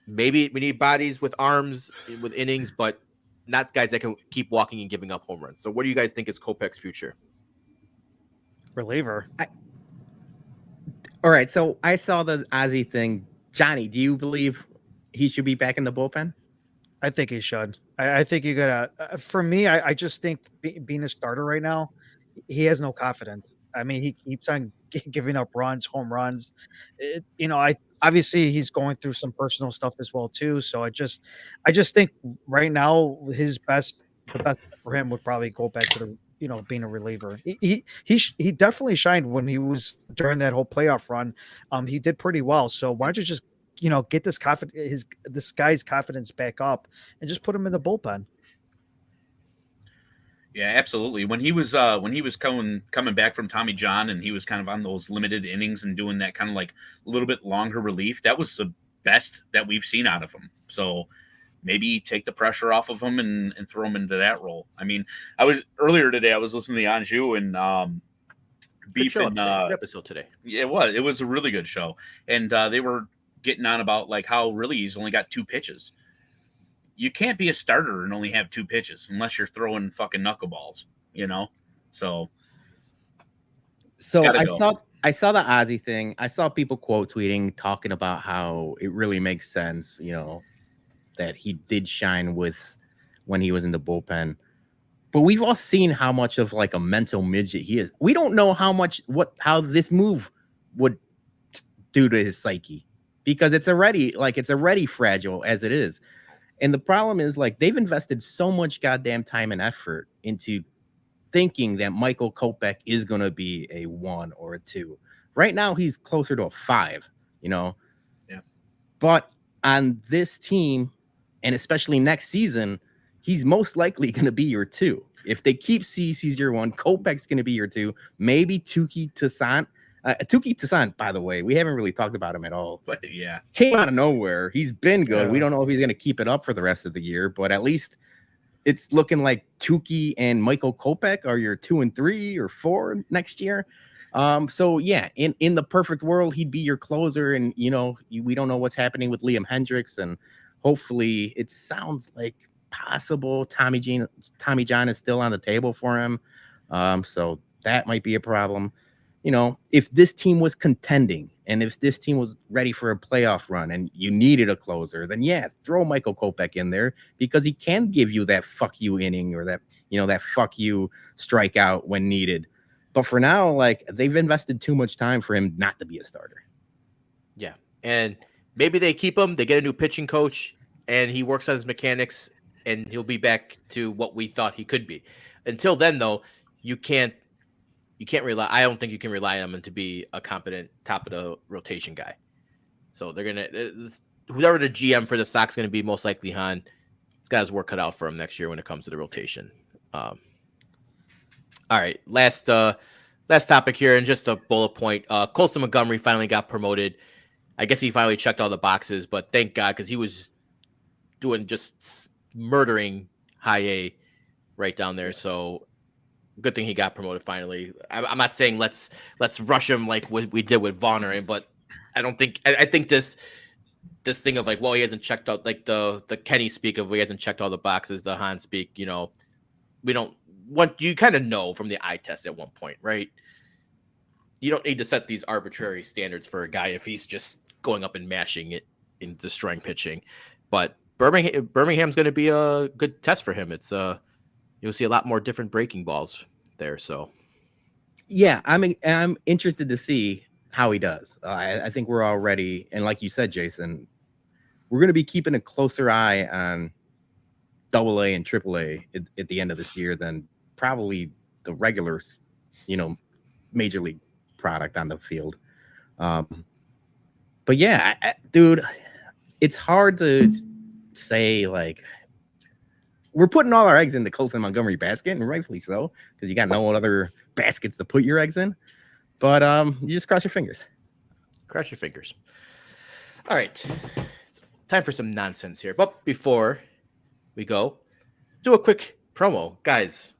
maybe we need bodies with arms, with innings, but not guys that can keep walking and giving up home runs. So what do you guys think is Kopech's future? Reliever. All right, so I saw the Ozzy thing. Johnny, do you believe he should be back in the bullpen? I think he should. I think you gotta. For me, I just think being a starter right now, he has no confidence. I mean, he keeps on giving up runs, home runs. I obviously he's going through some personal stuff as well too. So I just think right now the best for him would probably go back to the being a reliever. He definitely shined when he was during that whole playoff run. He did pretty well. So why don't you just get this guy's confidence back up and just put him in the bullpen? Yeah, absolutely. When he was coming back from Tommy John and he was kind of on those limited innings and doing that kind of like a little bit longer relief, that was the best that we've seen out of him. So maybe take the pressure off of him and throw him into that role. I mean, earlier today I was listening to Anjou and Beef and episode today. Yeah, it was a really good show, and they were getting on about like how really he's only got 2 pitches. You can't be a starter and only have 2 pitches unless you're throwing fucking knuckleballs, So I saw the Ozzy thing. I saw people quote tweeting talking about how it really makes sense, that he did shine when he was in the bullpen. But we've all seen how much of like a mental midget he is. We don't know how this move would do to his psyche, because it's already fragile as it is. And the problem is, like, they've invested so much goddamn time and effort into thinking that Michael Kopech is going to be a 1 or a 2. Right now, he's closer to a 5, Yeah. But on this team, and especially next season, he's most likely going to be your 2. If they keep CC's your 1, Kopech's going to be your 2. Maybe Touki Toussaint. Touki Toussaint, by the way, we haven't really talked about him at all. But yeah, came out of nowhere. He's been good. Yeah. We don't know if he's going to keep it up for the rest of the year, but at least it's looking like Touki and Michael Kopech are your 2 and 3 or 4 next year. So yeah, in the perfect world, he'd be your closer. And we don't know what's happening with Liam Hendricks, and hopefully it sounds like possible Tommy John is still on the table for him. So that might be a problem. If this team was contending and if this team was ready for a playoff run and you needed a closer, then yeah, throw Michael Kopech in there, because he can give you that fuck you inning or that fuck you strikeout when needed. But for now, like, they've invested too much time for him not to be a starter. Yeah. And maybe they keep him, they get a new pitching coach, and he works on his mechanics, and he'll be back to what we thought he could be. Until then, though, you can't rely. I don't think you can rely on him to be a competent top of the rotation guy. So they're gonna whoever the GM for the Sox is gonna be, most likely Hahn. He's got his work cut out for him next year when it comes to the rotation. All right, last topic here, and just a bullet point. Colson Montgomery finally got promoted. I guess he finally checked all the boxes, but thank God, because he was doing just murdering high A right down there. So good thing he got promoted finally. I'm not saying let's rush him like we did with Vonner, but I don't think I think this thing of like, well, he hasn't checked out, like the Kenny speak of he hasn't checked all the boxes, the Han speak, we don't want, you kind of know from the eye test at one point, right? You don't need to set these arbitrary standards for a guy if he's just going up and mashing it and destroying pitching. But Birmingham's going to be a good test for him. It's you'll see a lot more different breaking balls there. So yeah, I'm interested to see how he does. I think we're already, and like you said, Jason, we're going to be keeping a closer eye on AA and AAA at the end of this year than probably the regular, major league product on the field. But yeah, dude, it's hard to say, like, we're putting all our eggs in the Colson Montgomery basket, and rightfully so, because you got no other baskets to put your eggs in. But you just cross your fingers. Cross your fingers. All right. It's time for some nonsense here. But before we go, do a quick promo. Guys,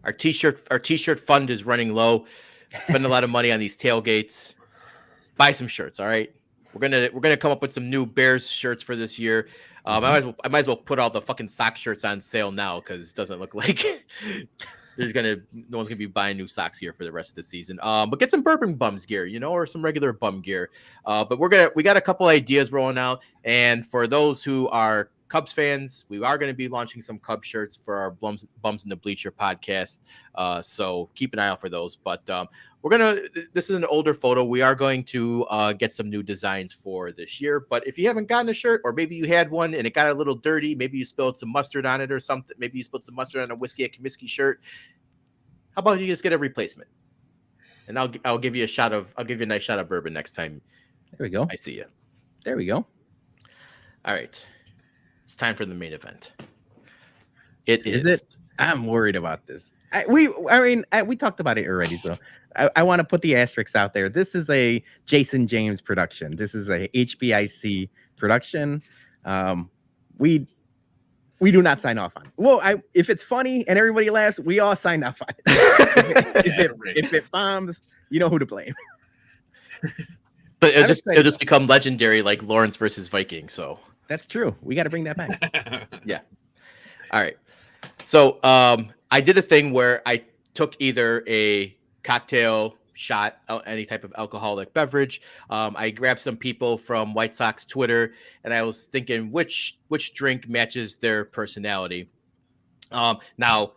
our t-shirt fund is running low. Spend a lot of money on these tailgates. Buy some shirts, all right? We're gonna come up with some new Bears shirts for this year. I might as well put all the fucking sock shirts on sale now, because it doesn't look like no one's gonna be buying new socks here for the rest of the season. But get some Bourbon Bums gear, or some regular bum gear. But we got a couple ideas rolling out, and for those who are Cubs fans, we are going to be launching some Cubs shirts for our Bums in the Bleacher podcast. So keep an eye out for those. But this is an older photo. We are going to get some new designs for this year. But if you haven't gotten a shirt, or maybe you had one and it got a little dirty, maybe you spilled some mustard on it or something. Maybe you spilled some mustard on a Whiskey at Comiskey shirt. How about you just get a replacement? And I'll give you a nice shot of bourbon next time. There we go. I see you. There we go. All right. It's time for the main event. Is it? I'm worried about this. We talked about it already, so I want to put the asterisks out there. This is a Jason James production. This is a HBIC production. We do not sign off on it. Well, if it's funny and everybody laughs, we all sign off on it. if it bombs, you know who to blame. But it'll just become legendary, like Lawrence versus Viking. So that's true. We got to bring that back. Yeah. All right. So I did a thing where I took either a cocktail, shot, any type of alcoholic beverage. I grabbed some people from White Sox Twitter, and I was thinking which drink matches their personality. Now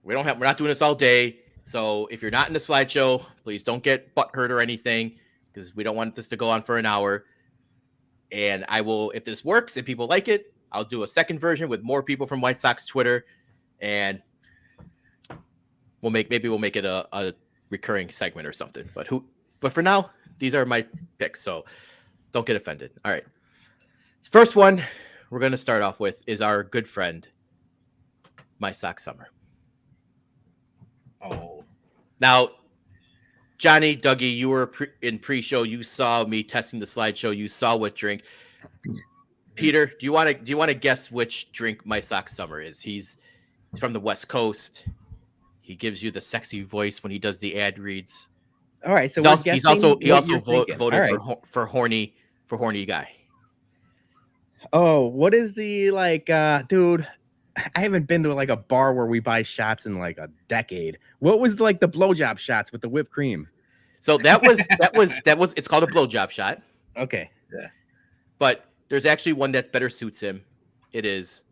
we're not doing this all day. So if you're not in the slideshow, please don't get butthurt or anything, because we don't want this to go on for an hour. And I will, if this works, if people like it, I'll do a second version with more people from White Sox Twitter, and we'll make it a recurring segment or something. But for now, these are my picks, so don't get offended. All right. First one we're going to start off with is our good friend, My Sox Summer. Oh. Now, Johnny, Dougie, you were in pre-show. You saw me testing the slideshow. You saw what drink. Peter, do you want to guess which drink My Sox Summer is? He's from the West Coast. He gives you the sexy voice when he does the ad reads. All right, so he also voted right. for horny guy. Oh, what is the dude? I haven't been to like a bar where we buy shots in like a decade. What was like the blowjob shots with the whipped cream? So that was it's called a blowjob shot. Okay. Yeah. But there's actually one that better suits him. It is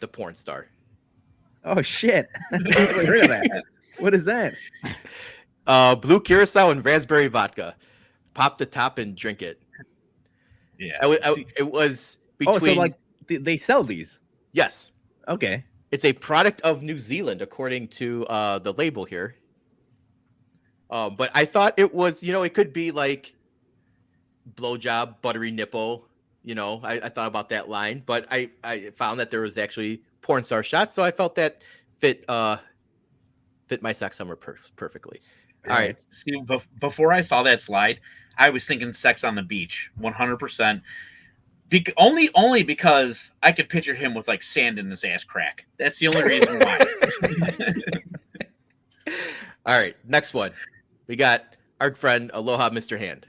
the porn star. Oh shit. I never heard of that. What is that? Blue curacao and raspberry vodka. Pop the top and drink it. Yeah. It was between. Oh, so like they sell these. Yes. Okay. It's a product of New Zealand, according to the label here. But I thought it was, it could be like blowjob, buttery nipple. You know, I thought about that line, but I found that there was actually porn star shots, so I felt that fit my sex summer perfectly. All right. See, before I saw that slide, I was thinking sex on the beach, 100%. Only because I could picture him with like sand in his ass crack. That's the only reason why. All right, next one. We got our friend Aloha Mr. Hand.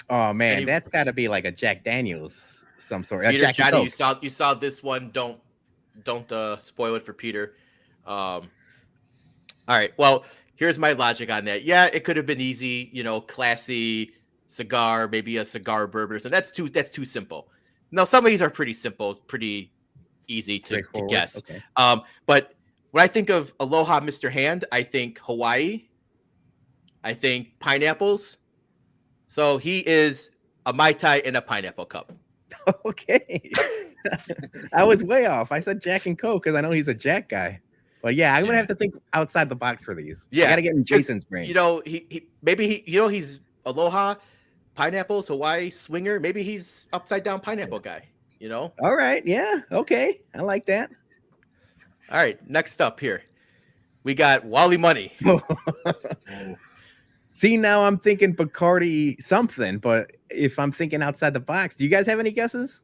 Oh man, that's got to be like a Jack Daniels some sort. Peter, Johnny, you saw this one. Don't spoil it for Peter. All right. Well, here's my logic on that. Yeah, it could have been easy. You know, classy cigar, maybe a cigar bourbon or something. That's too simple. No, some of these are pretty simple. It's pretty easy to guess. Okay. But when I think of Aloha Mr. Hand, I think Hawaii. I think pineapples. So he is a Mai Tai in a pineapple cup. Okay. I was way off. I said Jack and Coke because I know he's a Jack guy. But yeah, I'm gonna have to think outside the box for these. Yeah, I gotta get in Jason's brain. You know, he's Aloha, pineapples, Hawaii, swinger. Maybe he's upside down pineapple guy. You know. All right. Yeah. Okay. I like that. All right. Next up here, we got Wally Money. See, now I'm thinking Bacardi something, but if I'm thinking outside the box, do you guys have any guesses?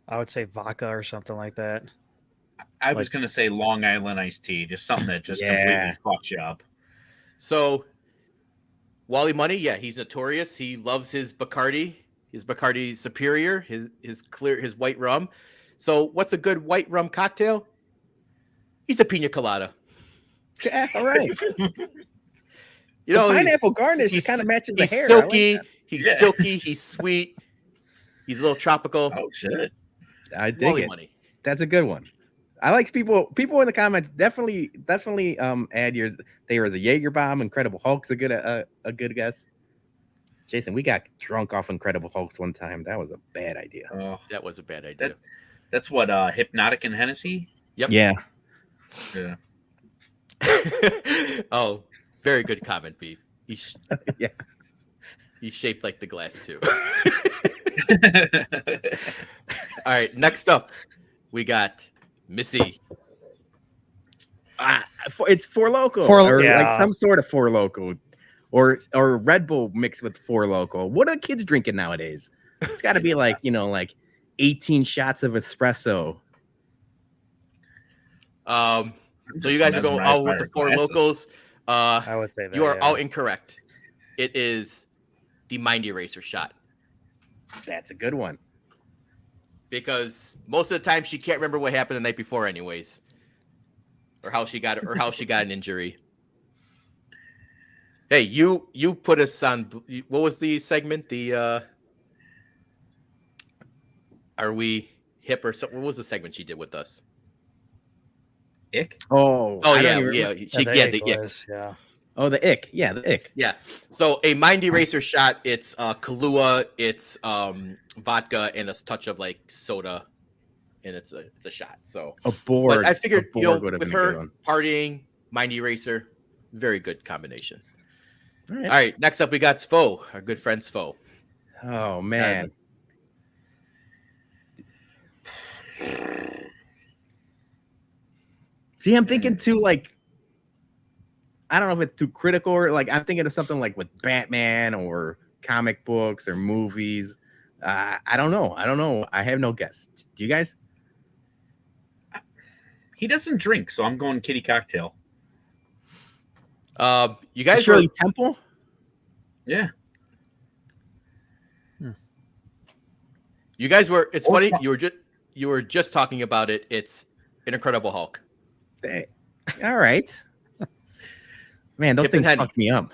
I would say vodka or something like that. I was going to say Long Island iced tea, just something that just completely fucks you up. So, Wally Money, yeah, he's notorious. He loves his Bacardi Superior, his white rum. So, what's a good white rum cocktail? He's a pina colada. Yeah, all right. You know, pineapple garnish kind of matches the hair. Silky. He's silky. He's sweet. He's a little tropical. Oh shit! I dig it. Money. That's a good one. I like people in the comments definitely add yours. There was a Jaeger bomb. Incredible Hulk's a good guess. Jason, we got drunk off Incredible Hulks one time. That was a bad idea. Oh, that was a bad idea. That's what Hypnotic and Hennessy. Yep. Yeah. Oh, very good comment, Beef. He's shaped like the glass too. All right, next up, we got Missy. It's Four Loko, like some sort of Four Loko, or Red Bull mixed with Four Loko. What are kids drinking nowadays? It's got to be like 18 shots of espresso. So you guys are going all with the Four Lokos. I would say that you are all incorrect. It is the Mind Eraser shot. That's a good one. Because most of the time she can't remember what happened the night before, anyways, or how she got an injury. Hey, you put us on. What was the segment? The Are We Hip or something? What was the segment she did with us? Ick? Oh yeah. Oh, the ick. Yeah, the ick. Yeah. So a Mind Eraser shot, it's Kahlua, it's vodka, and a touch of like soda, and it's a shot. So but I figured with her partying, Mind Eraser, very good combination. All right. Next up we got Sfo, our good friend Sfo. Oh man. See, I'm thinking too, like, I don't know if it's too critical or like I'm thinking of something like with Batman or comic books or movies. I don't know. I have no guess. Do you guys? He doesn't drink, so I'm going kitty cocktail. You guys Shirley Temple? Yeah. You guys were. It's funny. You were just talking about it. It's an Incredible Hulk. All right. Man, those things fuck me up.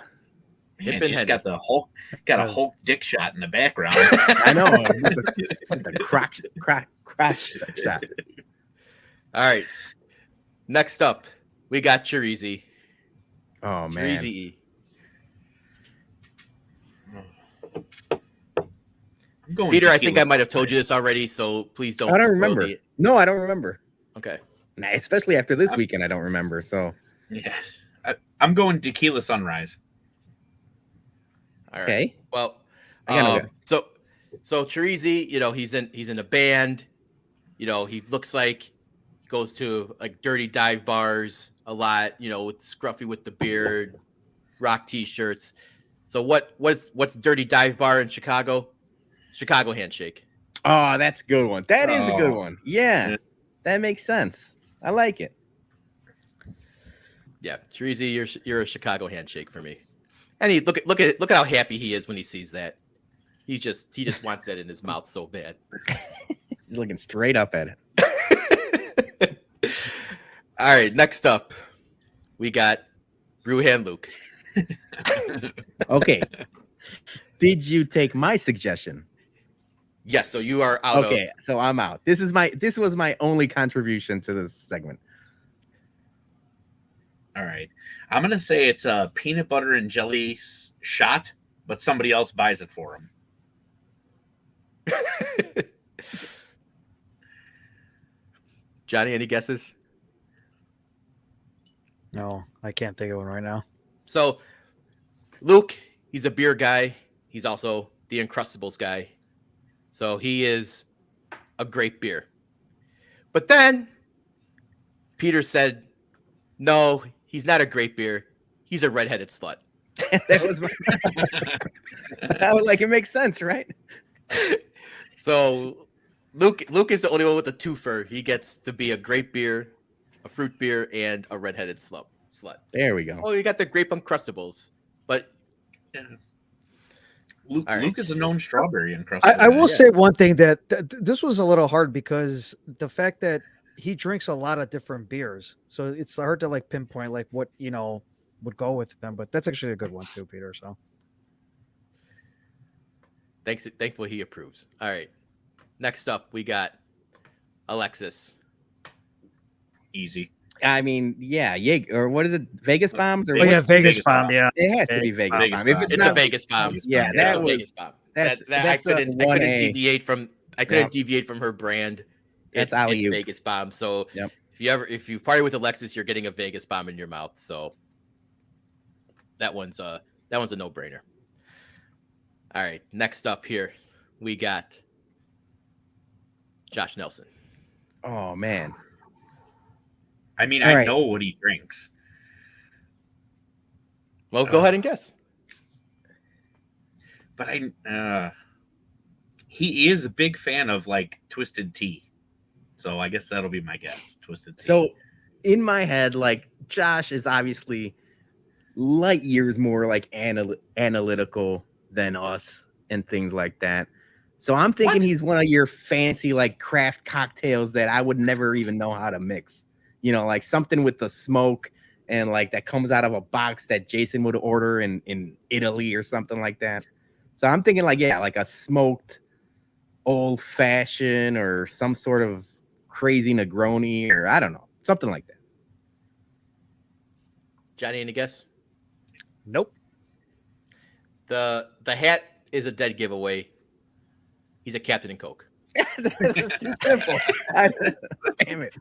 Man, he's got the Hulk, a Hulk dick shot in the background. I know. The crash shot. All right. Next up, we got Chirizi. Oh man. Chirizi. Peter, I think I might have told you this already, so please don't. I don't remember. No, I don't remember. Okay. Nah, especially after this weekend, I don't remember. So yeah, I'm going Tequila Sunrise. All right. Okay. Well, I got no guess. So Chirizi, he's in a band. He looks like he goes to like dirty dive bars a lot. With scruffy with the beard, rock t-shirts. So what's dirty dive bar in Chicago? Chicago handshake. Oh, that's a good one. That is a good Oh. one. Yeah, that makes sense. I like it. Yeah, Chirizi, you're a Chicago handshake for me. And he look at how happy he is when he sees that. He just wants that in his mouth so bad. He's looking straight up at it. All right, next up, we got Bruhan Luke. Okay. Did you take my suggestion? Yes, so you are out. Okay, so I'm out. This was my only contribution to this segment. All right. I'm going to say it's a peanut butter and jelly shot, but somebody else buys it for him. Johnny, any guesses? No, I can't think of one right now. So Luke, he's a beer guy. He's also the Uncrustables guy. So he is a great beer. But then Peter said, no, he's not a great beer. He's a redheaded slut. That was I was like, it makes sense, right? So Luke is the only one with a twofer. He gets to be a great beer, a fruit beer, and a redheaded slut. There we go. Oh, you got the grape Uncrustables. But Yeah. Luke, All right. Luke is a known strawberry Uncrustable. I will guy. say one thing that this was a little hard because the fact that he drinks a lot of different beers, so it's hard to like pinpoint like what would go with them. But that's actually a good one too, Peter. So thankfully he approves. All right. Next up, we got Alexis. Easy. I mean, yeah, or what is it? Vegas bombs? Or oh yeah, what's- Vegas Vegas bomb. bomb. Yeah, It has to be Vegas Vegas bomb. If bomb. it's It's not a Vegas bomb. Yeah, Vegas that It's a was Vegas bomb. that's I couldn't 1A. deviate from deviate from her brand. That's It's alley-oop. Vegas bomb. So Yep. if you party with Alexis, you're getting a Vegas bomb in your mouth. So that one's a no-brainer. All right, next up here, we got Josh Nelson. Oh man. I mean, All I right. know what he drinks. Well, go ahead and guess. But he is a big fan of like twisted tea. So I guess that'll be my guess. Twisted tea. So in my head, like Josh is obviously light years more like analytical than us and things like that. So I'm thinking What? he's one of your fancy like craft cocktails that I would never even know how to mix. Like something with the smoke and like that comes out of a box that Jason would order in Italy or something like that. So I'm thinking like a smoked old fashioned or some sort of crazy Negroni or I don't know, something like that. Johnny, any guess? nope. The hat is a dead giveaway. He's a Captain and Coke. It's too simple. Damn it.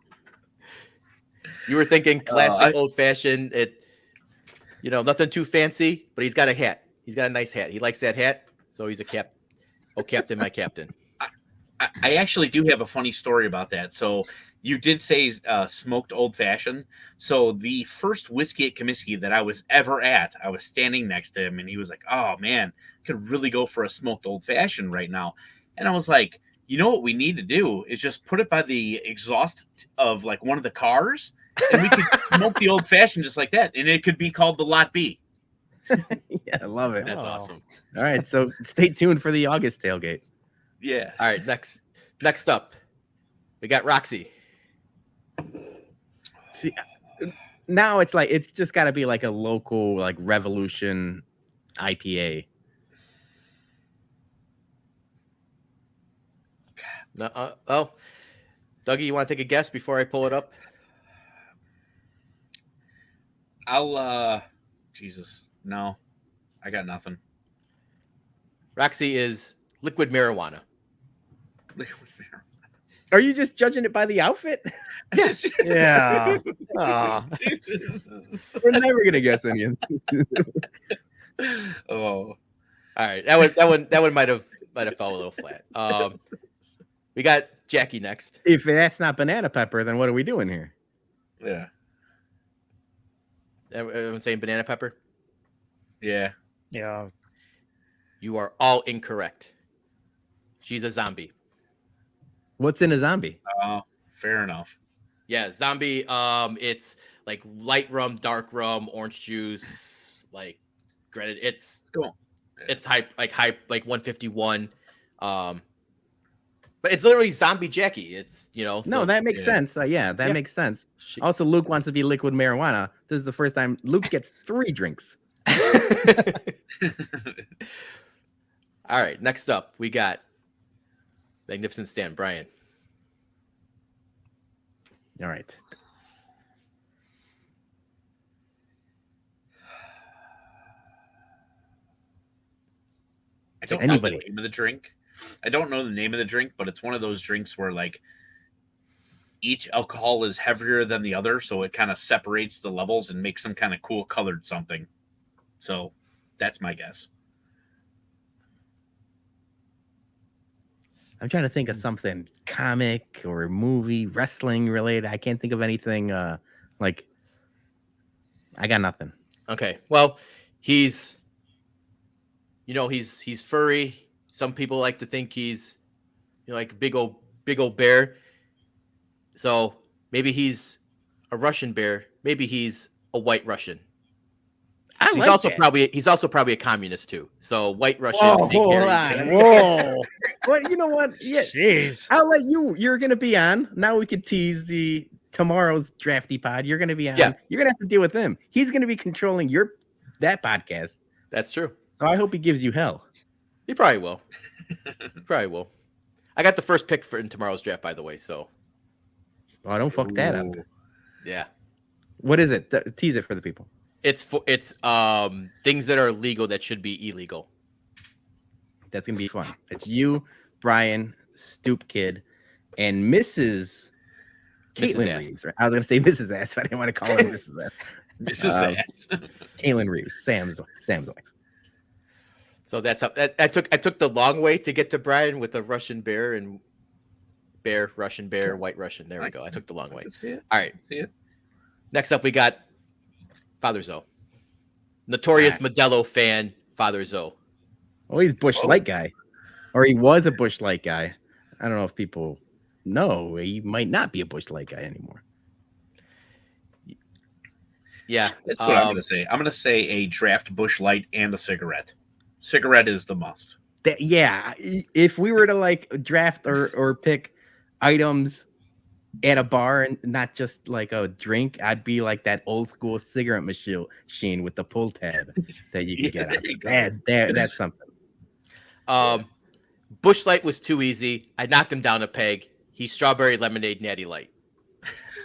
You were thinking classic I- old fashioned. Nothing too fancy, but he's got a hat. He's got a nice hat. He likes that hat, so he's a cap. Oh, Captain, my Captain. I actually do have a funny story about that. So you did say smoked old fashioned. So the first whiskey at Comiskey that I was ever at, I was standing next to him and he was like, "Oh man, could really go for a smoked old fashioned right now." And I was like, "You know what we need to do is just put it by the exhaust of like one of the cars, and we could smoke the old fashioned just like that, and it could be called the Lot B." Yeah, I love it. That's Oh. awesome. All right, so stay tuned for the August tailgate. Yeah. All right, next up, we got Roxy. See, now it's like it's just got to be like a local like Revolution IPA. Oh, Dougie, you want to take a guess before I pull it up? Jesus. No. I got nothing. Roxy is liquid marijuana. Are you just judging it by the outfit? Yes. Yeah. Aw. We're never gonna guess any of Oh. All All right, that one might have fell a little flat. We got Jackie next. If that's not banana pepper, then what are we doing here? Yeah. Everyone saying banana pepper? Yeah. Yeah. You are all incorrect. She's a zombie. What's in a zombie? Oh, fair enough. Yeah, zombie. It's like light rum, dark rum, orange juice, like granted. It's Cool. it's high, like 151. But it's literally zombie Jackie. It's No, so that makes sense. That Yeah. makes sense. she- Also, Luke wants to be liquid marijuana. This is the first time Luke gets 3 drinks. All right, next up we got Magnificent Stan, Brian. All right. I don't Anybody. know the name of the drink. I don't know the name of the drink, but it's one of those drinks where like each alcohol is heavier than the other, so it kind of separates the levels and makes some kind of cool colored something. So that's my guess. I'm trying to think of something comic or movie, wrestling related. I can't think of anything like I got nothing. Okay, well, he's furry. Some people like to think he's like a big old bear. So maybe he's a Russian bear. Maybe he's a white Russian. He's also probably a communist too. So white Russian. Oh, big hold hairy- on. Whoa. Well, you know what? Yeah, Jeez. I'll let you. You're gonna be on. Now we could tease the tomorrow's drafty pod. You're gonna be on. Yeah. You're gonna have to deal with him. He's gonna be controlling that podcast. That's true. So I hope he gives you hell. He probably will. Probably will. I got the first pick in tomorrow's draft, by the way. So Oh, don't fuck that up. Ooh. yeah, What is it? Tease it for the people. it's things that are legal that should be illegal. That's gonna be fun. It's you, Brian, Stoop Kid, and Mrs. Caitlin Ass. Reeves. Right? I was gonna say Mrs. Ass, but I didn't want to call her Mrs. Ass. This is ass. Caitlin Reeves, Sam's wife. So that's up. I took the long way to get to Brian with a Russian bear and Russian bear, white Russian. There we go. I took the long way. All right. See it? Next up, we got Father Zoe, notorious Modelo fan. Father Zoe. Oh, he's Bush Light guy, or he was a Bush Light guy. I don't know if people know. He might not be a Bush Light guy anymore. Yeah, That's what I'm going to say. I'm going to say a draft Bush Light and a cigarette. Cigarette is the must. Yeah, if we were to like draft or pick items at a bar and not just like a drink, I'd be like that old school cigarette machine with the pull tab that you can get out. That's something. Bush Light was too easy. I knocked him down a peg. He's strawberry lemonade natty light.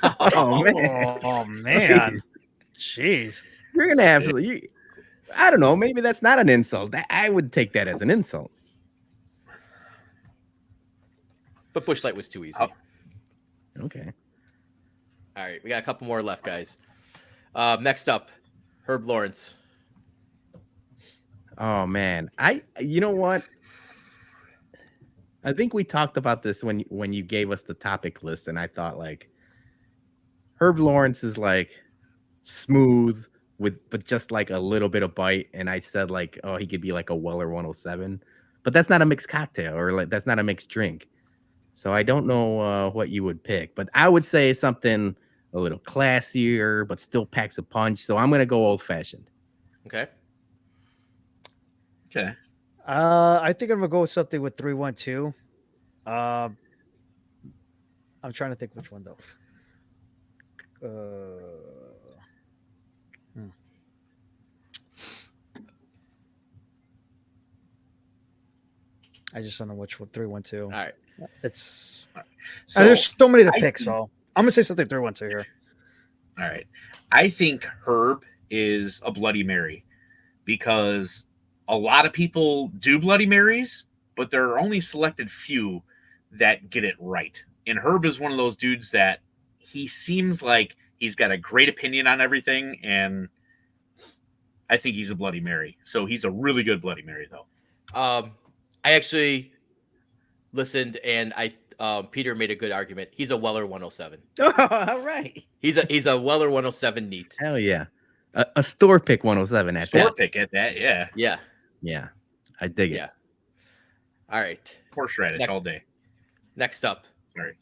Oh man, Oh man. Jeez. you're gonna have to. I don't know. Maybe that's not an insult. I would take that as an insult. But Bush Light was too easy. Oh. Okay. All right, we got a couple more left, guys. Next up, Herb Lawrence. Oh man, you know what? I think we talked about this when you gave us the topic list, and I thought like Herb Lawrence is like smooth but just like a little bit of bite, and I said like, oh, he could be like a Weller 107, but that's not a mixed cocktail or like that's not a mixed drink. So I don't know what you would pick, but I would say something a little classier but still packs a punch. So I'm gonna go old fashioned. Okay. Okay. I think I'm gonna go with something with 312. I'm trying to think which one though. I just don't know which one 312. All right. It's So, there's so many to I pick, think- so I'm gonna say something 312 here. all right. I think Herb is a Bloody Mary because a lot of people do Bloody Marys, but there are only selected few that get it right. And Herb is one of those dudes that he seems like he's got a great opinion on everything, and I think he's a Bloody Mary. So he's a really good Bloody Mary, though. I actually listened, and Peter made a good argument. He's a Weller 107. All right. He's a Weller 107 neat. Hell yeah. A store pick 107 at Store that. pick at that, yeah. Yeah. Yeah. I dig it. Yeah. All right. Horseradish all day. Next up, Sorry.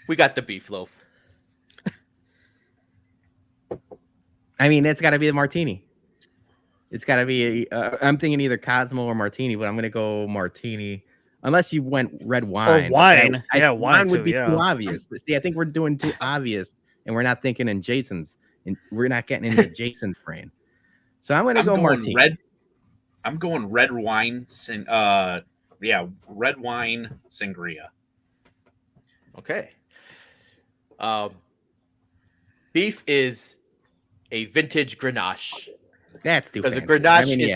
we got the beef loaf. I mean, it's got to be the martini. It's got to be. I'm thinking either Cosmo or martini, but I'm going to go martini. Unless you went red wine. wine. But Yeah, wine would too, be yeah. too obvious. See, I think we're doing too obvious, and we're not thinking in Jason's. And we're not getting into Jason's brain. So I'm going to go martini. I'm going red wine. Red wine sangria. Okay. Beef is a vintage Grenache. That's too because a fancy. Grenache is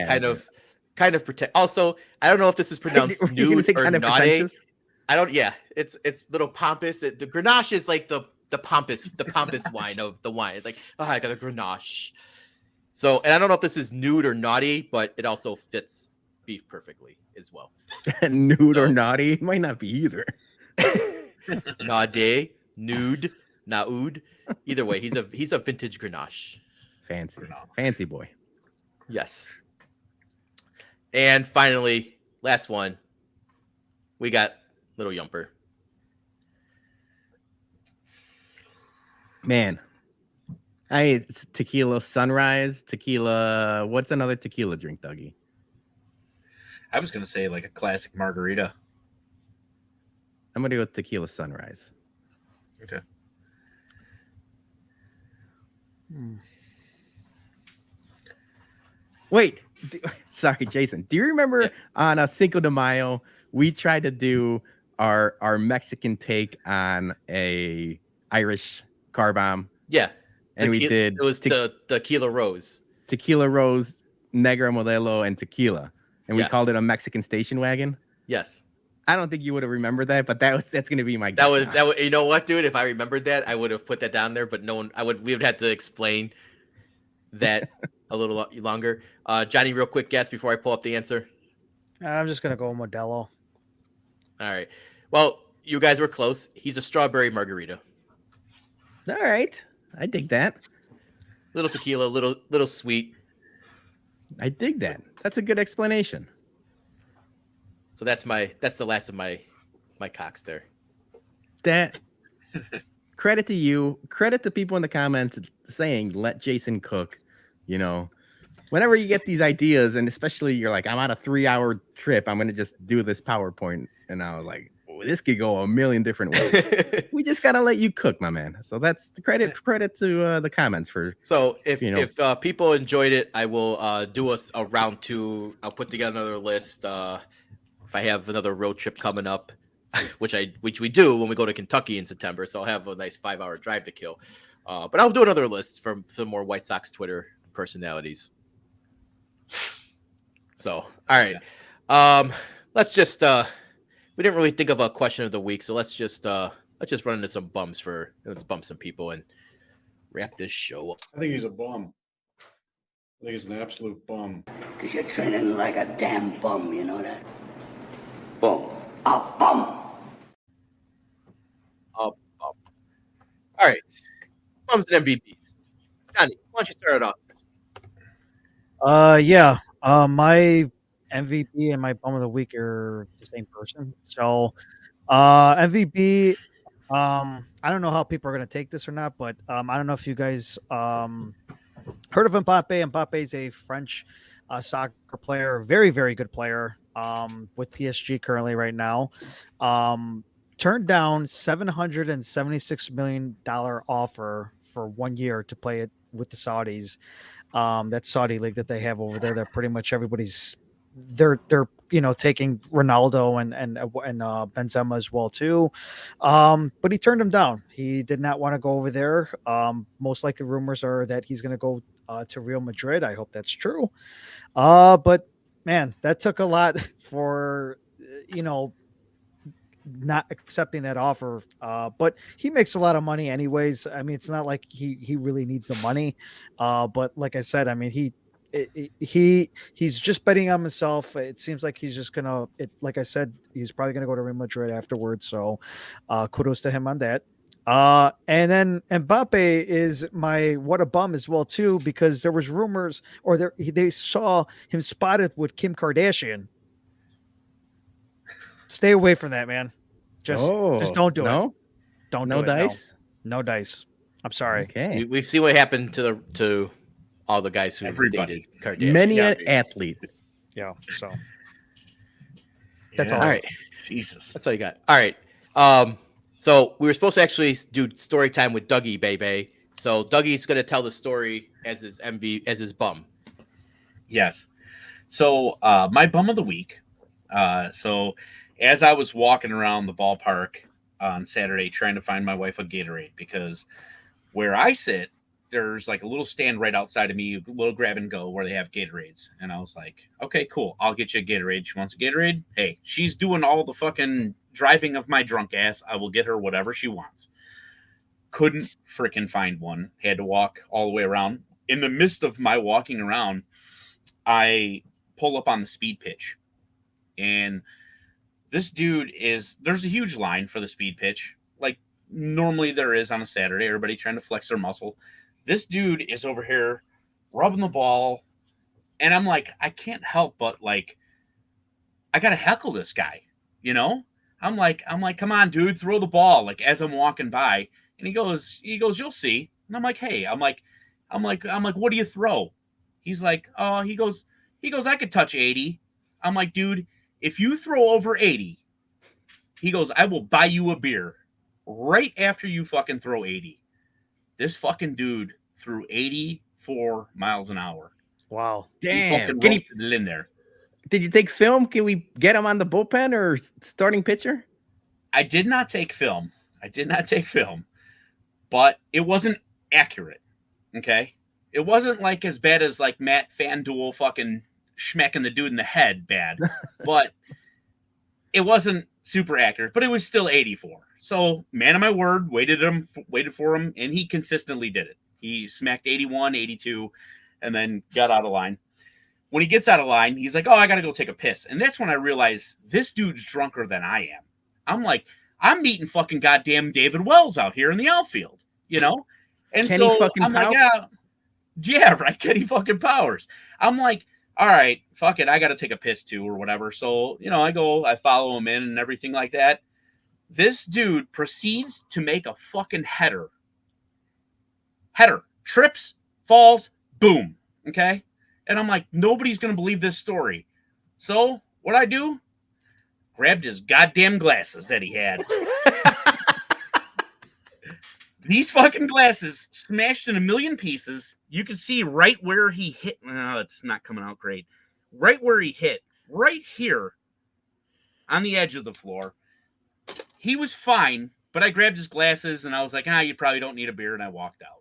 kind of protect. Also, I don't know if this is pronounced Were you gonna nude say or kind of naughty. pretentious? I don't. Yeah, it's little pompous. The Grenache is like the pompous wine of the wine. It's like, oh, I got a Grenache. So, and I don't know if this is nude or naughty, but it also fits beef perfectly as well. Nude or naughty? It might not be either. Naughty, nude, naud. Either way, he's a vintage Grenache. Fancy boy. Yes. And finally, last one, we got Little Yumper. Man, it's tequila sunrise, tequila. What's another tequila drink, Dougie? I was gonna say like a classic margarita. I'm gonna go with tequila sunrise. Okay. Wait, sorry, Jason. Do you remember on a Cinco de Mayo we tried to do our Mexican take on a Irish car bomb? Yeah, and we did. It was the tequila rose, Negra Modelo, and tequila, and we called it a Mexican station wagon. Yes. I don't think you would have remembered that, but that's going to be my guess. That would you know what, dude? If I remembered that, I would have put that down there. But we would have to explain that a little longer. Johnny, real quick guess before I pull up the answer. I'm just gonna go Modelo. All right. Well, you guys were close. He's a strawberry margarita. All right, I dig that. Little tequila, little sweet. I dig that. That's a good explanation. So that's the last of my cocks there. That credit to you. Credit to people in the comments saying let Jason cook. You know, whenever you get these ideas, and especially you're like, I'm on a 3-hour trip, I'm gonna just do this PowerPoint, and I was like, oh, this could go a million different ways. We just gotta let you cook, my man. So that's the credit to the comments for. So if people enjoyed it, I will do a round 2. I'll put together another list. If I have another road trip coming up, which we do when we go to Kentucky in September, so I'll have a nice 5-hour drive to kill. But I'll do another list for more White Sox Twitter personalities. So, all right. Let's just we didn't really think of a question of the week, so let's just run into some bums let's bump some people and wrap this show up. I think he's a bum. I think he's an absolute bum. Because you're training like a damn bum, you know that? Bum. A bum. A bum. All right. Bums and MVPs. Johnny, why don't you start it off? My MVP and my bum of the week are the same person. So, MVP. I don't know how people are going to take this or not, but I don't know if you guys heard of Mbappe. Mbappe is a French soccer player, very, very good player with PSG currently right now. Turned down $776 million offer for 1 year to play it with the Saudis. That Saudi league that they have over there, that pretty much everybody's they're taking Ronaldo and Benzema as well too. But he turned him down. He did not want to go over there. Most likely rumors are that he's going to go to Real Madrid. I hope that's true. But man, that took a lot for not accepting that offer. But he makes a lot of money anyways. I mean, it's not like he really needs the money. But like I said, I mean, he he's just betting on himself. It seems like he's just gonna. Like I said, he's probably gonna go to Real Madrid afterwards. So, kudos to him on that. And then Mbappe is my what a bum as well too, because there was rumors or they saw him spotted with Kim Kardashian. Stay away from that, man. Just don't do it. Don't no do it. dice. No dice. I'm sorry. Okay. We've seen what happened to all the guys who Everybody. dated Kardashian. Many an athlete. Yeah. So that's all. All right. Jesus. That's all you got. All right. So we were supposed to actually do story time with Dougie Bay-Bay. So Dougie's going to tell the story as his bum. Yes. So my bum of the week. So as I was walking around the ballpark on Saturday trying to find my wife a Gatorade, because where I sit, there's like a little stand right outside of me, a little grab and go where they have Gatorades. And I was like, okay, cool. I'll get you a Gatorade. She wants a Gatorade. Hey, she's doing all the fucking driving of my drunk ass. I will get her whatever she wants. Couldn't freaking find one. Had to walk all the way around. In the midst of my walking around, I pull up on the speed pitch. And this dude there's a huge line for the speed pitch. Like normally there is on a Saturday, everybody trying to flex their muscle. This dude is over here rubbing the ball. And I'm like, I can't help but like, I got to heckle this guy, you know? I'm like, come on, dude, throw the ball. Like as I'm walking by, and he goes, you'll see. And I'm like, hey, I'm like, what do you throw? He's like, oh, he goes, I could touch 80. I'm like, dude, if you throw over 80, he goes, I will buy you a beer right after you fucking throw 80. This fucking dude threw 84 miles an hour. Wow. Damn. He fucking it in there. Did you take film? Can we get him on the bullpen or starting pitcher? I did not take film. But it wasn't accurate. Okay? It wasn't like as bad as like Matt FanDuel fucking schmecking the dude in the head bad. But it wasn't super accurate. But it was still 84. So, man of my word, waited for him, and he consistently did it. He smacked 81, 82, and then got out of line. When he gets out of line, he's like, oh, I got to go take a piss. And that's when I realized this dude's drunker than I am. I'm like, I'm meeting fucking goddamn David Wells out here in the outfield, you know? And Kenny so fucking I'm Powers? like, yeah, right, Kenny fucking Powers. I'm like, all right, fuck it, I got to take a piss too or whatever. So, you know, I follow him in and everything like that. This dude proceeds to make a fucking header. Trips, falls, boom, okay? And I'm like, nobody's going to believe this story. So what I do? Grabbed his goddamn glasses that he had. These fucking glasses smashed in a million pieces. You can see right where he hit. Oh, it's not coming out great. Right where he hit. Right here on the edge of the floor. He was fine, but I grabbed his glasses and I was like, you probably don't need a beer. And I walked out.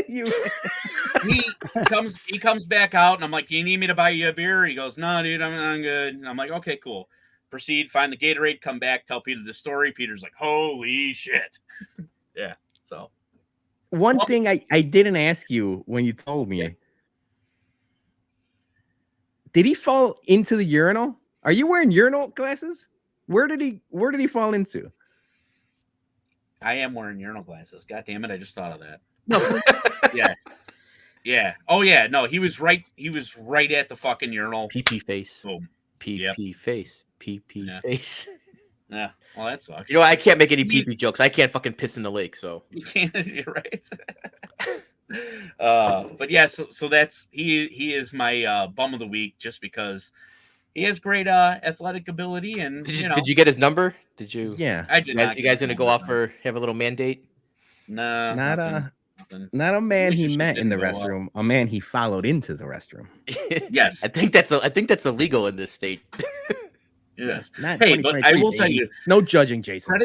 He comes back out and I'm like, you need me to buy you a beer? He goes, no, dude, I'm good. And I'm like, okay, cool. Proceed, find the Gatorade, come back, tell Peter the story. Peter's like, holy shit. Yeah. So one thing I didn't ask you when you told me, did he fall into the urinal? Are you wearing urinal glasses? Where did he fall into? I am wearing urinal glasses. God damn it, I just thought of that. No. Yeah. Yeah. Oh yeah. No, he was right at the fucking urinal. PP face. Boom. PP face. PP face. Yeah. Well, that sucks. You know, I can't make any PP jokes. I can't fucking piss in the lake, so. You can't. You're right. But yeah, so that's he is my bum of the week just because he has great athletic ability and did you get his number? Did you? Yeah. I did not. You guys gonna go off or have a little mandate? No. Not a man he Relationship met in the didn't go restroom, a man he followed into the restroom. Yes. I think that's illegal in this state. Yes. Not Hey, but I 2023, will tell baby. you, No judging, Jason.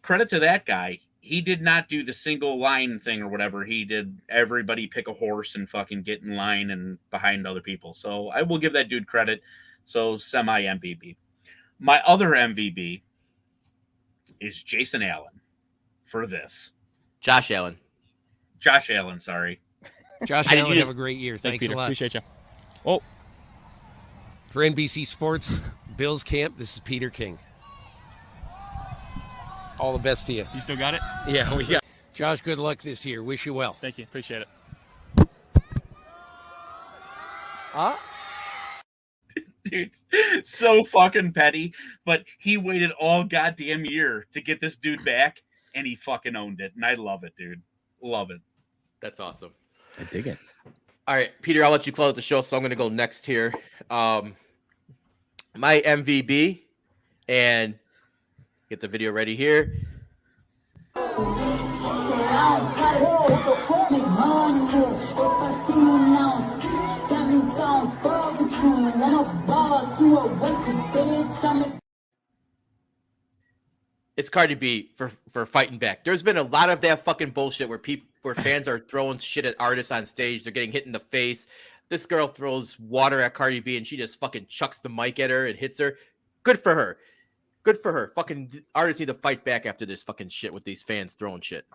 credit to that guy. He did not do the single line thing or whatever. He did everybody pick a horse and fucking get in line and behind other people. So I will give that dude credit. So semi MVP. My other MVP is Jason Allen for this. Josh Allen. Josh Allen, sorry. Josh I- you Allen, just- have a great year. Thank Thanks you, Peter. a lot. Appreciate you. Oh, For NBC Sports, Bills Camp, this is Peter King. All the best to you. you still got it? Yeah, we got Josh, good luck this year. Wish you well. Thank you. Appreciate it. Dude, so fucking petty. But he waited all goddamn year to get this dude back, and he fucking owned it. And I love it, dude. Love it. That's awesome. I dig it. All right, Peter, I'll let you close the show, so I'm going to go next here. My MVB, and get the video ready here. It's Cardi B for fighting back. There's been a lot of that fucking bullshit where fans are throwing shit at artists on stage. They're getting hit in the face. This girl throws water at Cardi B and she just fucking chucks the mic at her and hits her. Good for her. Good for her. Fucking artists need to fight back after this fucking shit with these fans throwing shit.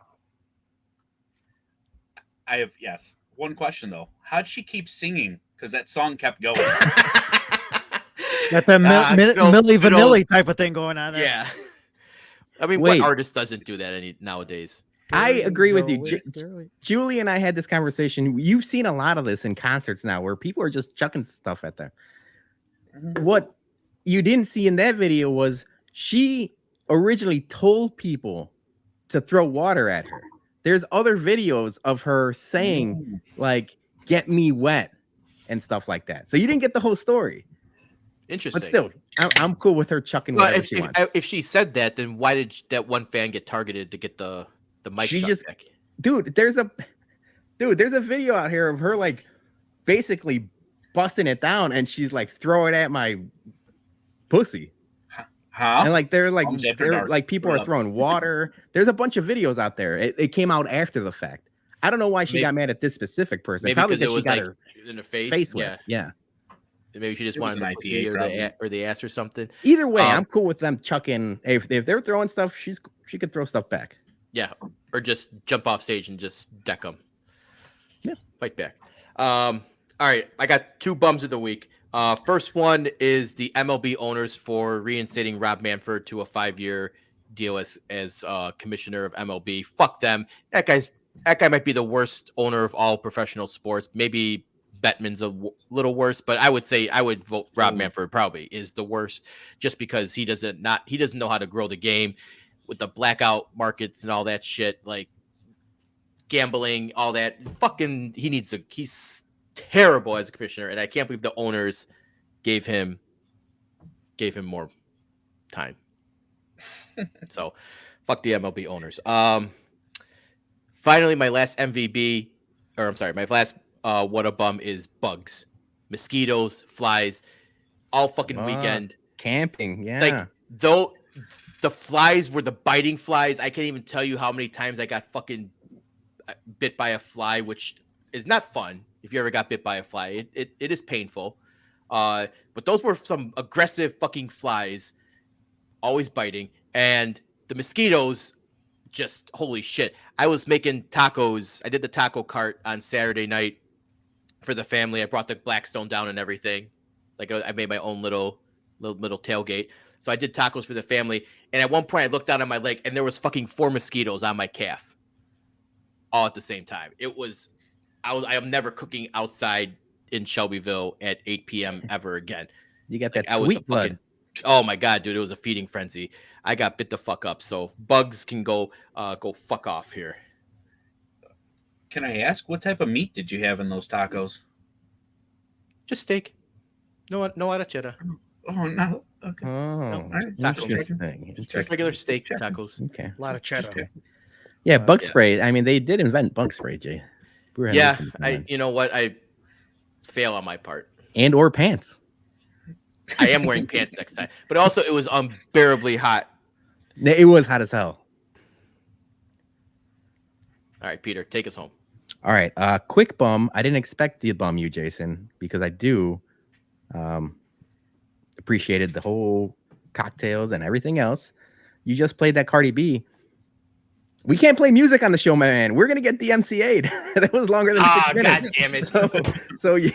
I have, yes. One question, though. How'd she keep singing? Because that song kept going. Got the Milli Phil- Vanilli type of thing going on there. Yeah. I mean, Wait. what artist doesn't do that nowadays? I agree with you. Go with Shirley. Julie and I had this conversation. You've seen a lot of this in concerts now where people are just chucking stuff at them. What you didn't see in that video was she originally told people to throw water at her. There's other videos of her saying, like, get me wet and stuff like that. So you didn't get the whole story. Interesting. But still, I'm cool with her chucking So whatever she wants. if she said that, then why did that one fan get targeted to get the mic She shot just- back? Dude, there's a video out here of her like basically busting it down and she's like, throw it at my pussy. Huh? And like they're Thumbs after dark. like people What are up? throwing water. There's a bunch of videos out there. It came out after the fact. I don't know why she Maybe- got mad at this specific person. Maybe Probably because it because was she got like her in the face. face Yeah. with. Yeah. Maybe she just It was wanted an the pussy IPA or the ass or something. Either way, Um, I'm cool with them chucking. If they're throwing stuff, she could throw stuff back. Yeah, or just jump off stage and just deck them. Yeah. Fight back. All right, I got two bums of the week. First one is the MLB owners for reinstating Rob Manfred to a 5-year deal as commissioner of MLB. Fuck them. That guy might be the worst owner of all professional sports. Maybe Bettman's a little worse, but I would say I would vote Rob Manfred probably is the worst, just because he doesn't know how to grow the game with the blackout markets and all that shit, like gambling, all that. Fucking, he's terrible as a commissioner, and I can't believe the owners gave him more time. So, fuck the MLB owners. Finally, my last MVB, or I'm sorry, my last what a bum is bugs, mosquitoes, flies, all fucking weekend. Camping, yeah. Like, though the flies were the biting flies, I can't even tell you how many times I got fucking bit by a fly, which is not fun. If you ever got bit by a fly, it is painful. But those were some aggressive fucking flies, always biting. And the mosquitoes, just holy shit. I was making tacos. I did the taco cart on Saturday night for the family. I brought the Blackstone down and everything. Like, I made my own little tailgate. So I did tacos for the family. And at one point I looked down at my leg and there was fucking 4 mosquitoes on my calf all at the same time. I am never cooking outside in Shelbyville at 8 p.m. ever again. You got that I was sweet blood. Oh my God, dude. It was a feeding frenzy. I got bit the fuck up. So bugs can go fuck off here. Can I ask, what type of meat did you have in those tacos? Just steak. No arrachera. Oh, no. Okay. Oh, taco. interesting. Just regular steak tacos. Okay. A lot of cheddar. Okay. Yeah, bug yeah. spray. I mean, they did invent bug spray, Jay. We were having Yeah, some fun. you know what? I fail on my part. And or pants. I am wearing pants next time. But also, it was unbearably hot. It was hot as hell. All right, Peter, take us home. All right. Quick bum. I didn't expect the bum you, Jason, because I do appreciated the whole cocktails and everything else. You just played that Cardi B. We can't play music on the show, man. We're gonna get DMCA'd. That was longer than 6 minutes. God damn it. So yeah,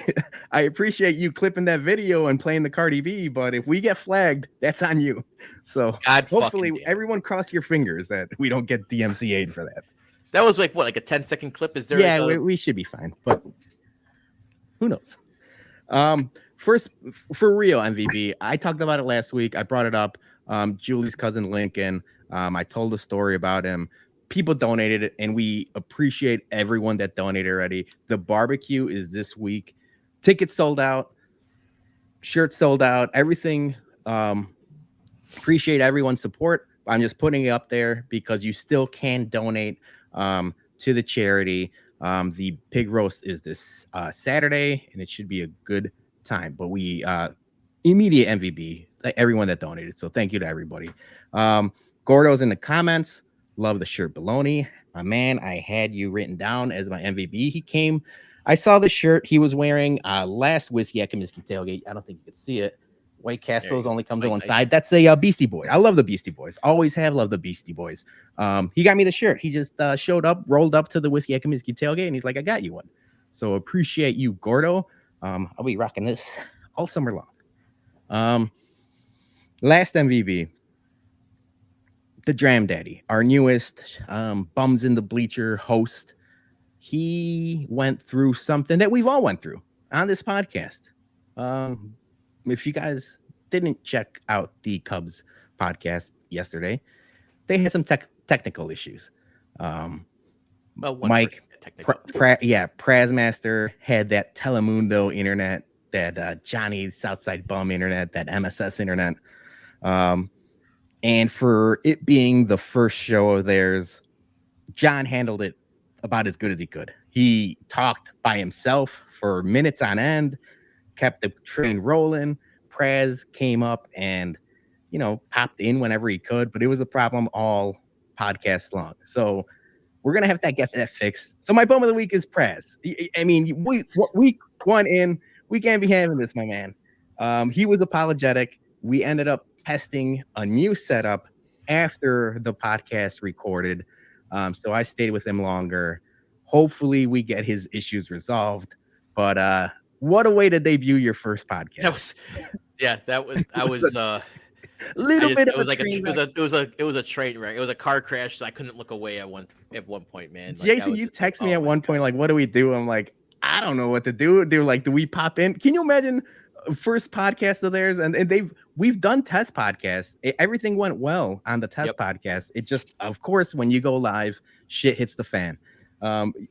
I appreciate you clipping that video and playing the Cardi B, but if we get flagged, that's on you. So God hopefully fucking damn. everyone cross your fingers that we don't get DMCA'd for that. That was like what, like a 10-second clip? Is there? Yeah, like we should be fine, but who knows? First, for real, MVP. I talked about it last week. I brought it up. Julie's cousin Lincoln. I told a story about him. People donated it, and we appreciate everyone that donated already. The barbecue is this week. Tickets sold out. Shirts sold out. Everything. Appreciate everyone's support. I'm just putting it up there because you still can donate to the charity. The pig roast is this Saturday, and it should be a good time. But we immediate MVP, everyone that donated. So thank you to everybody. Gordo's in the comments. Love the shirt, baloney. My man, I had you written down as my MVP. He came. I saw the shirt he was wearing last Whiskey at Comiskey Tailgate. I don't think you could see it. White Castles only comes to one side. That's a Beastie Boy. I love the Beastie Boys. Always have loved the Beastie Boys. He got me the shirt. He just showed up, rolled up to the Whiskey at Comiskey Tailgate, and he's like, I got you one. So appreciate you, Gordo. I'll be rocking this all summer long. Last MVP, the Dram Daddy, our newest Bums in the Bleacher host. He went through something that we've all went through on this podcast. If you guys didn't check out the Cubs podcast yesterday, they had some technical issues. well, Mike, Prazmaster had that Telemundo internet, that Johnny Southside Bum internet, that MSS internet. And for it being the first show of theirs, John handled it about as good as he could. He talked by himself for minutes on end, kept the train rolling. Praz came up and, popped in whenever he could, but it was a problem all podcast long. So we're going to have to get that fixed. So my bum of the week is Praz. I mean, week one in, we can't be having this, my man. He was apologetic. We ended up testing a new setup after the podcast recorded. So I stayed with him longer. Hopefully we get his issues resolved. But what a way to debut your first podcast. That was I was a train wreck. It was a car crash, so I couldn't look away at one point, man. Like, Jason, you text me at one point, like, what do we do? I'm like, I don't know what to do. They're like, do we pop in? Can you imagine first podcast of theirs? And we've done test podcasts. Everything went well on the test podcast. It just, of course, when you go live, shit hits the fan.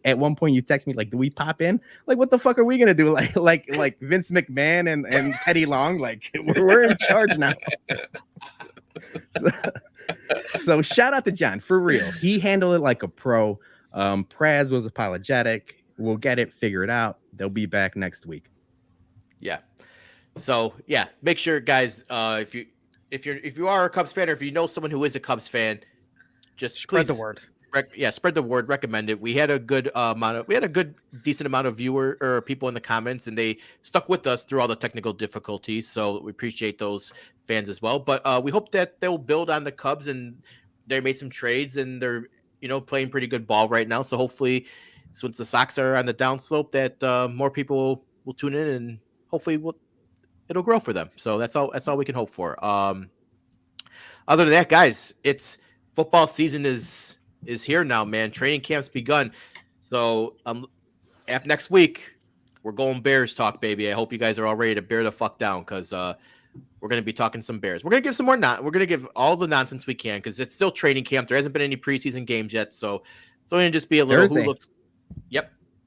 At one point you text me like, do we pop in? Like, what the fuck are we gonna do? Like Vince McMahon and Teddy Long, like we're in charge now. So shout out to John, for real. He handled it like a pro. Praz was apologetic. We'll get it figured out. They'll be back next week. Yeah. So yeah, make sure, guys, if you are a Cubs fan, or if you know someone who is a Cubs fan, just spread the word. Spread the word. Recommend it. We had a decent amount of viewer or people in the comments, and they stuck with us through all the technical difficulties. So we appreciate those fans as well. But we hope that they'll build on the Cubs, and they made some trades, and they're playing pretty good ball right now. So hopefully, since the Sox are on the downslope, that more people will tune in, and hopefully it'll grow for them. So that's all we can hope for. Other than that, guys, it's football season is here now, man. Training camp's begun. So after next week, we're going Bears talk, baby. I hope you guys are all ready to bear the fuck down, because we're going to be talking some Bears. We're going to give some more we're going to give all the nonsense we can, because it's still training camp. There hasn't been any preseason games yet, so it's going to just be a little Thursday.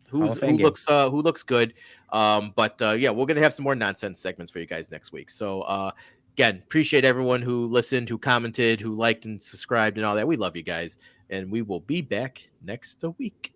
who looks good. But we're going to have some more nonsense segments for you guys next week. So again, appreciate everyone who listened, who commented, who liked and subscribed and all that. We love you guys, and we will be back next week.